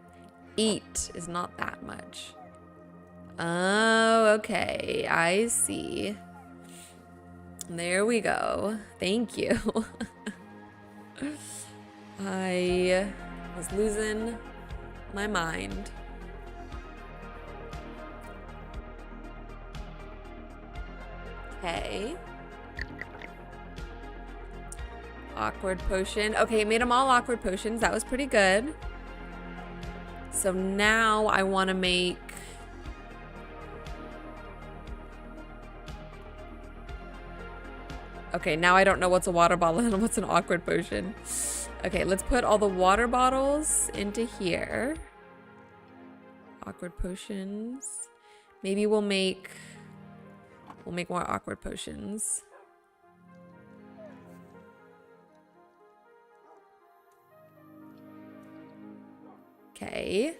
8 is not that much. Oh, okay. I see. There we go. Thank you. I was losing my mind. Okay. Awkward potion. Okay, made them all awkward potions. That was pretty good. So now I want to make... Okay, now I don't know what's a water bottle and what's an awkward potion. Okay, let's put all the water bottles into here. Awkward potions. Maybe we'll make more awkward potions. Okay.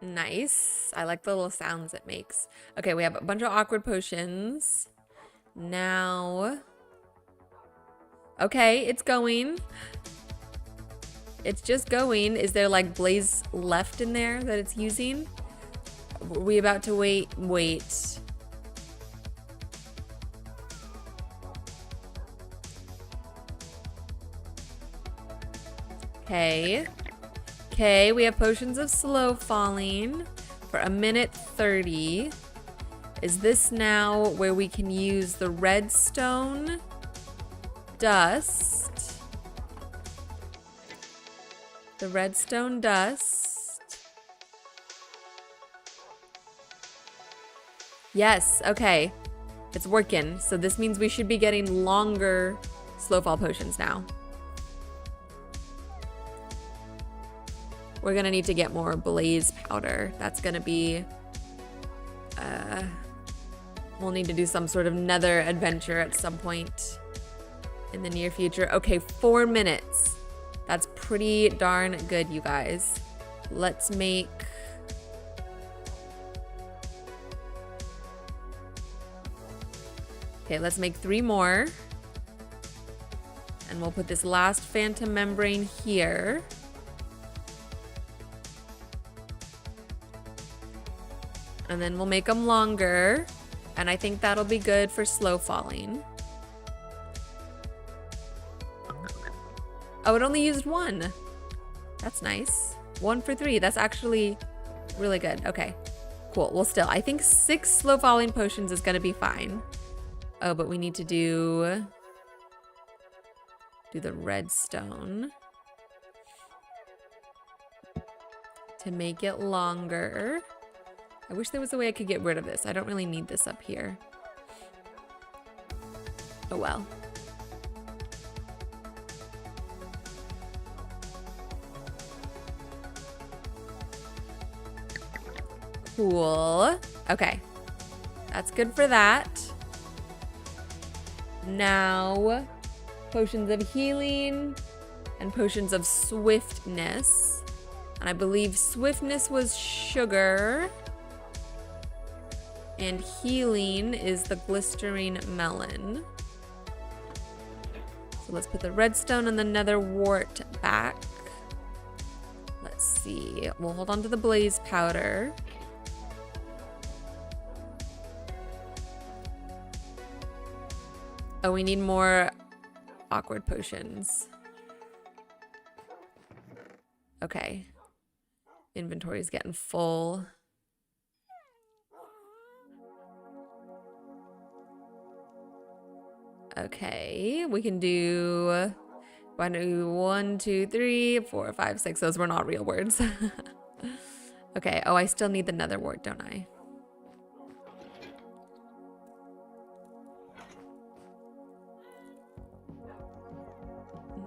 Nice. I like the little sounds it makes. Okay, we have a bunch of awkward potions. Now... Okay, it's going. It's just going. Is there like blaze left in there that it's using? Are we about to wait? Wait. Okay. Okay, we have potions of slow falling for 1:30. Is this now where we can use the redstone dust? The redstone dust. Yes, okay. It's working. So this means we should be getting longer slow fall potions now. We're gonna need to get more blaze powder. That's gonna be, we'll need to do some sort of nether adventure at some point in the near future. Okay, 4 minutes. That's pretty darn good, you guys. Let's make... Okay, let's make 3 more. And we'll put this last phantom membrane here. And then we'll make them longer. And I think that'll be good for slow falling. Oh, it only used 1. That's nice. 1 for 3. That's actually really good. Okay, cool. Well, still, I think 6 slow falling potions is gonna be fine. Oh, but we need to do the redstone to make it longer. I wish there was a way I could get rid of this. I don't really need this up here. Oh well. Cool. Okay. That's good for that. Now, potions of healing and potions of swiftness. And I believe swiftness was sugar. And healing is the glistering melon. So let's put the redstone and the nether wart back. Let's see. We'll hold on to the blaze powder. Oh, we need more awkward potions. Okay. Inventory is getting full. Okay, we can do 1, 2, 3, 4, 5, 6. Those were not real words. Okay, oh, I still need the nether wart, don't I?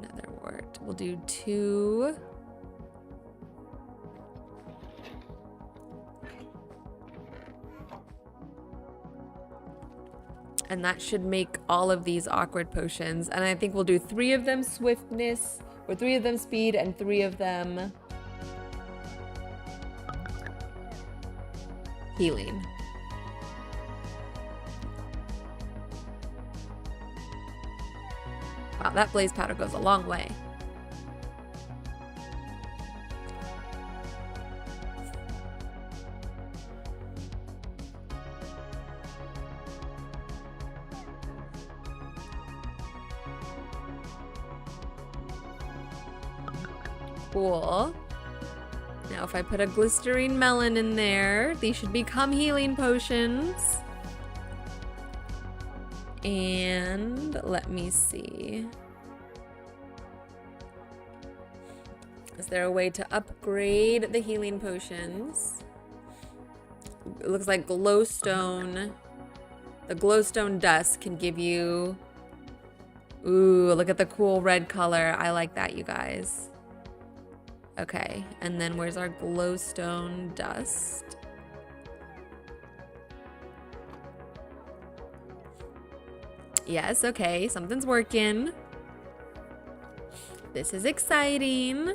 Nether wart. We'll do 2. And that should make all of these awkward potions. And I think we'll do 3 of them swiftness, or 3 of them speed, and 3 of them healing. Wow, that blaze powder goes a long way. Cool. Now if I put a glycerine melon in there, these should become healing potions. And let me see. Is there a way to upgrade the healing potions? It looks like glowstone. The glowstone dust can give you... Ooh, look at the cool red color. I like that, you guys. Okay, and then where's our glowstone dust? Yes, okay, something's working. This is exciting.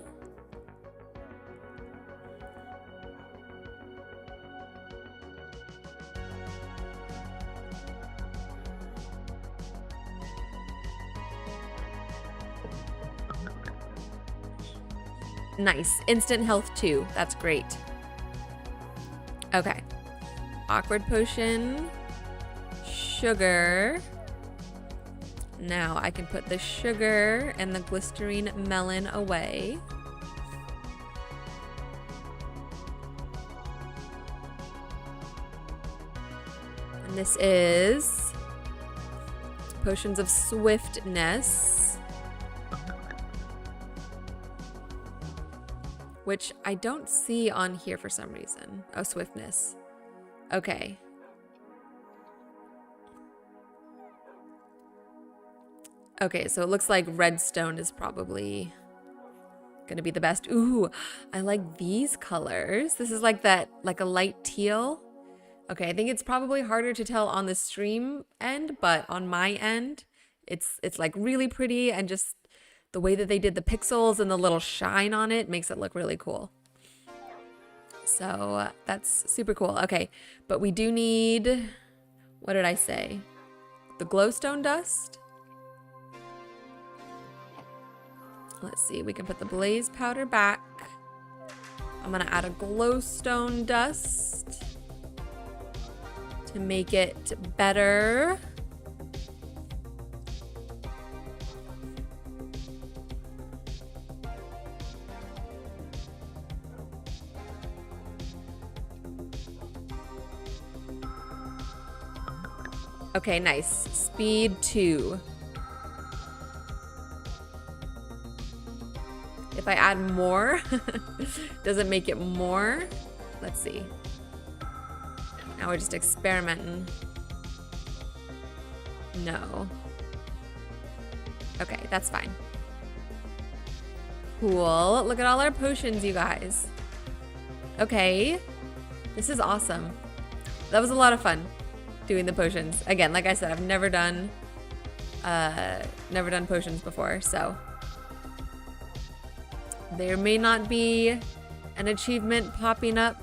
Nice. Instant health too. That's great. Okay. Awkward potion. Sugar. Now I can put the sugar and the glycerine melon away. And this is potions of swiftness, which I don't see on here for some reason. Oh, swiftness. Okay. Okay, so it looks like redstone is probably gonna be the best. Ooh, I like these colors. This is like that, like a light teal. Okay, I think it's probably harder to tell on the stream end, but on my end, it's like really pretty, and just the way that they did the pixels and the little shine on it makes it look really cool. So that's super cool. Okay, but we do need, what did I say? The glowstone dust. Let's see, we can put the blaze powder back. I'm gonna add a glowstone dust to make it better. Okay, nice. Speed 2. If I add more, does it make it more? Let's see. Now we're just experimenting. No. Okay, that's fine. Cool. Look at all our potions, you guys. Okay. This is awesome. That was a lot of fun doing the potions. Again, like I said, I've never done potions before, so there may not be an achievement popping up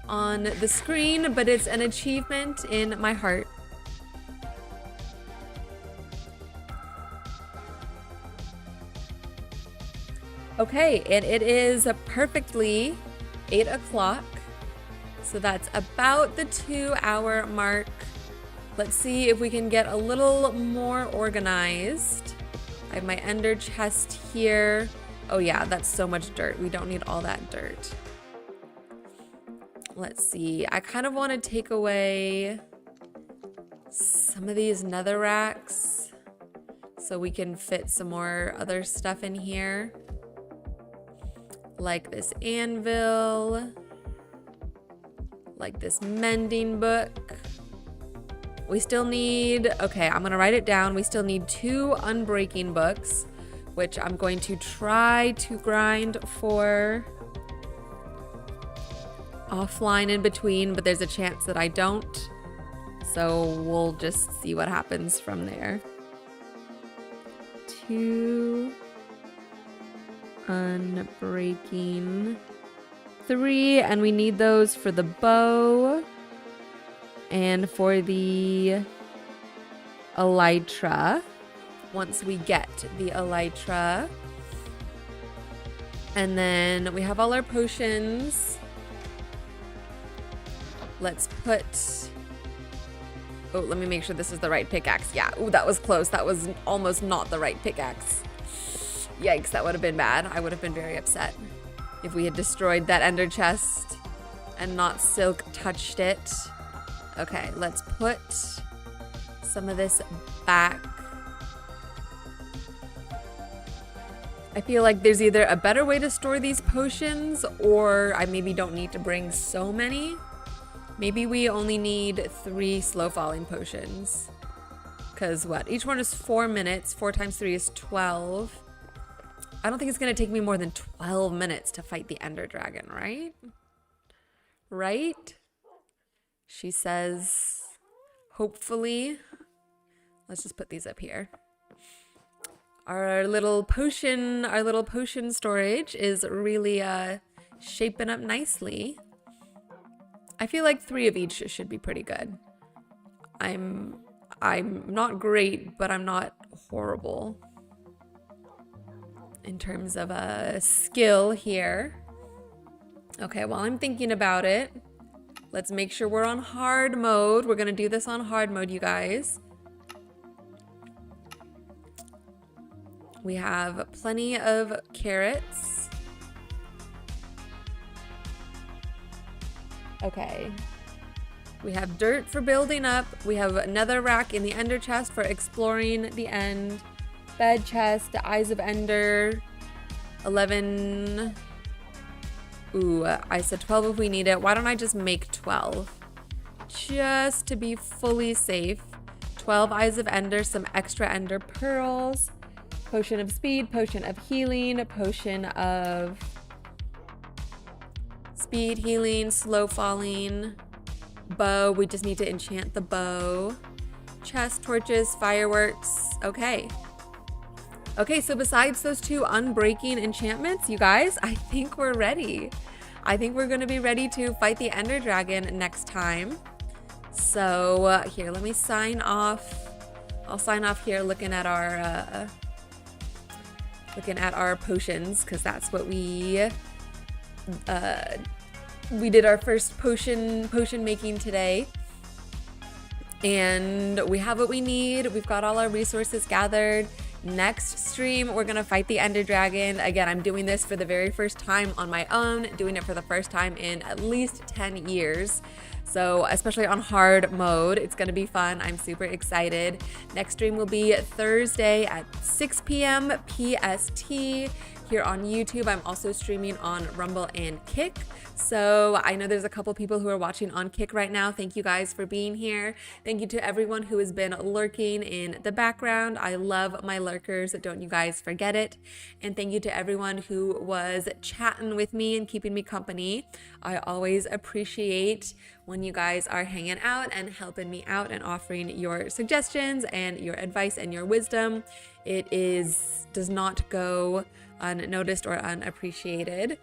on the screen, but it's an achievement in my heart. Okay, and it is perfectly 8 o'clock. So that's about the 2-hour mark. Let's see if we can get a little more organized. I have my ender chest here. Oh yeah, that's so much dirt. We don't need all that dirt. Let's see. I kind of want to take away some of these nether racks so we can fit some more other stuff in here. Like this anvil. Like this mending book. We still need, okay, I'm gonna write it down. We still need 2 unbreaking books, which I'm going to try to grind for offline in between, but there's a chance that I don't. So we'll just see what happens from there. 2 unbreaking, 3, and we need those for the bow and for the elytra. Once we get the elytra, and then we have all our potions. Let's put, oh, let me make sure this is the right pickaxe. Yeah, ooh, that was close. That was almost not the right pickaxe. Yikes, that would have been bad. I would have been very upset if we had destroyed that ender chest and not silk touched it. Okay, let's put some of this back. I feel like there's either a better way to store these potions, or I maybe don't need to bring so many. Maybe we only need 3 slow falling potions. Because what? Each one is 4 minutes. 4 times 3 is 12. I don't think it's going to take me more than 12 minutes to fight the ender dragon, right? Right? She says, hopefully. Let's just put these up here. Our little potion storage is really shaping up nicely. I feel like 3 of each should be pretty good. I'm not great, but I'm not horrible in terms of a skill here. Okay, while I'm thinking about it, let's make sure we're on hard mode. We're gonna do this on hard mode, you guys. We have plenty of carrots. Okay. We have dirt for building up. We have another rack in the ender chest for exploring the end. Bed chest, the eyes of ender. 11. Ooh, I said 12 if we need it. Why don't I just make 12? Just to be fully safe. 12 eyes of ender, some extra ender pearls. Potion of speed, potion of healing, potion of speed, healing, slow falling, bow. We just need to enchant the bow. Chest, torches, fireworks. Okay. Okay, so besides those 2 unbreaking enchantments, you guys, I think we're ready. I think we're going to be ready to fight the ender dragon next time. So here, let me sign off. I'll sign off here looking at our potions, because that's what we did our first potion making today, and we have what we need. We've got all our resources gathered. Next stream, we're gonna fight the ender dragon. Again, I'm doing this for the very first time on my own, doing it for the first time in at least 10 years. So especially on hard mode, it's gonna be fun. I'm super excited. Next stream will be Thursday at 6 p.m. PST here on YouTube. I'm also streaming on Rumble and Kick. So I know there's a couple people who are watching on Kick right now. Thank you guys for being here. Thank you to everyone who has been lurking in the background. I love my lurkers. Don't you guys forget it. And thank you to everyone who was chatting with me and keeping me company. I always appreciate when you guys are hanging out and helping me out and offering your suggestions and your advice and your wisdom. It does not go unnoticed or unappreciated.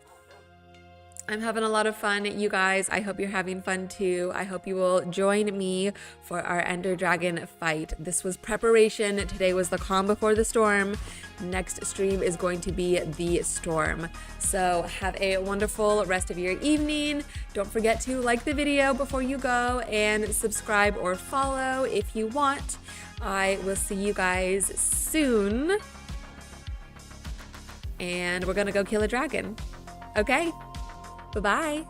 I'm having a lot of fun, you guys. I hope you're having fun too. I hope you will join me for our ender dragon fight. This was preparation. Today was the calm before the storm. Next stream is going to be the storm. So have a wonderful rest of your evening. Don't forget to like the video before you go and subscribe or follow if you want. I will see you guys soon. And we're gonna go kill a dragon. Okay? Bye-bye.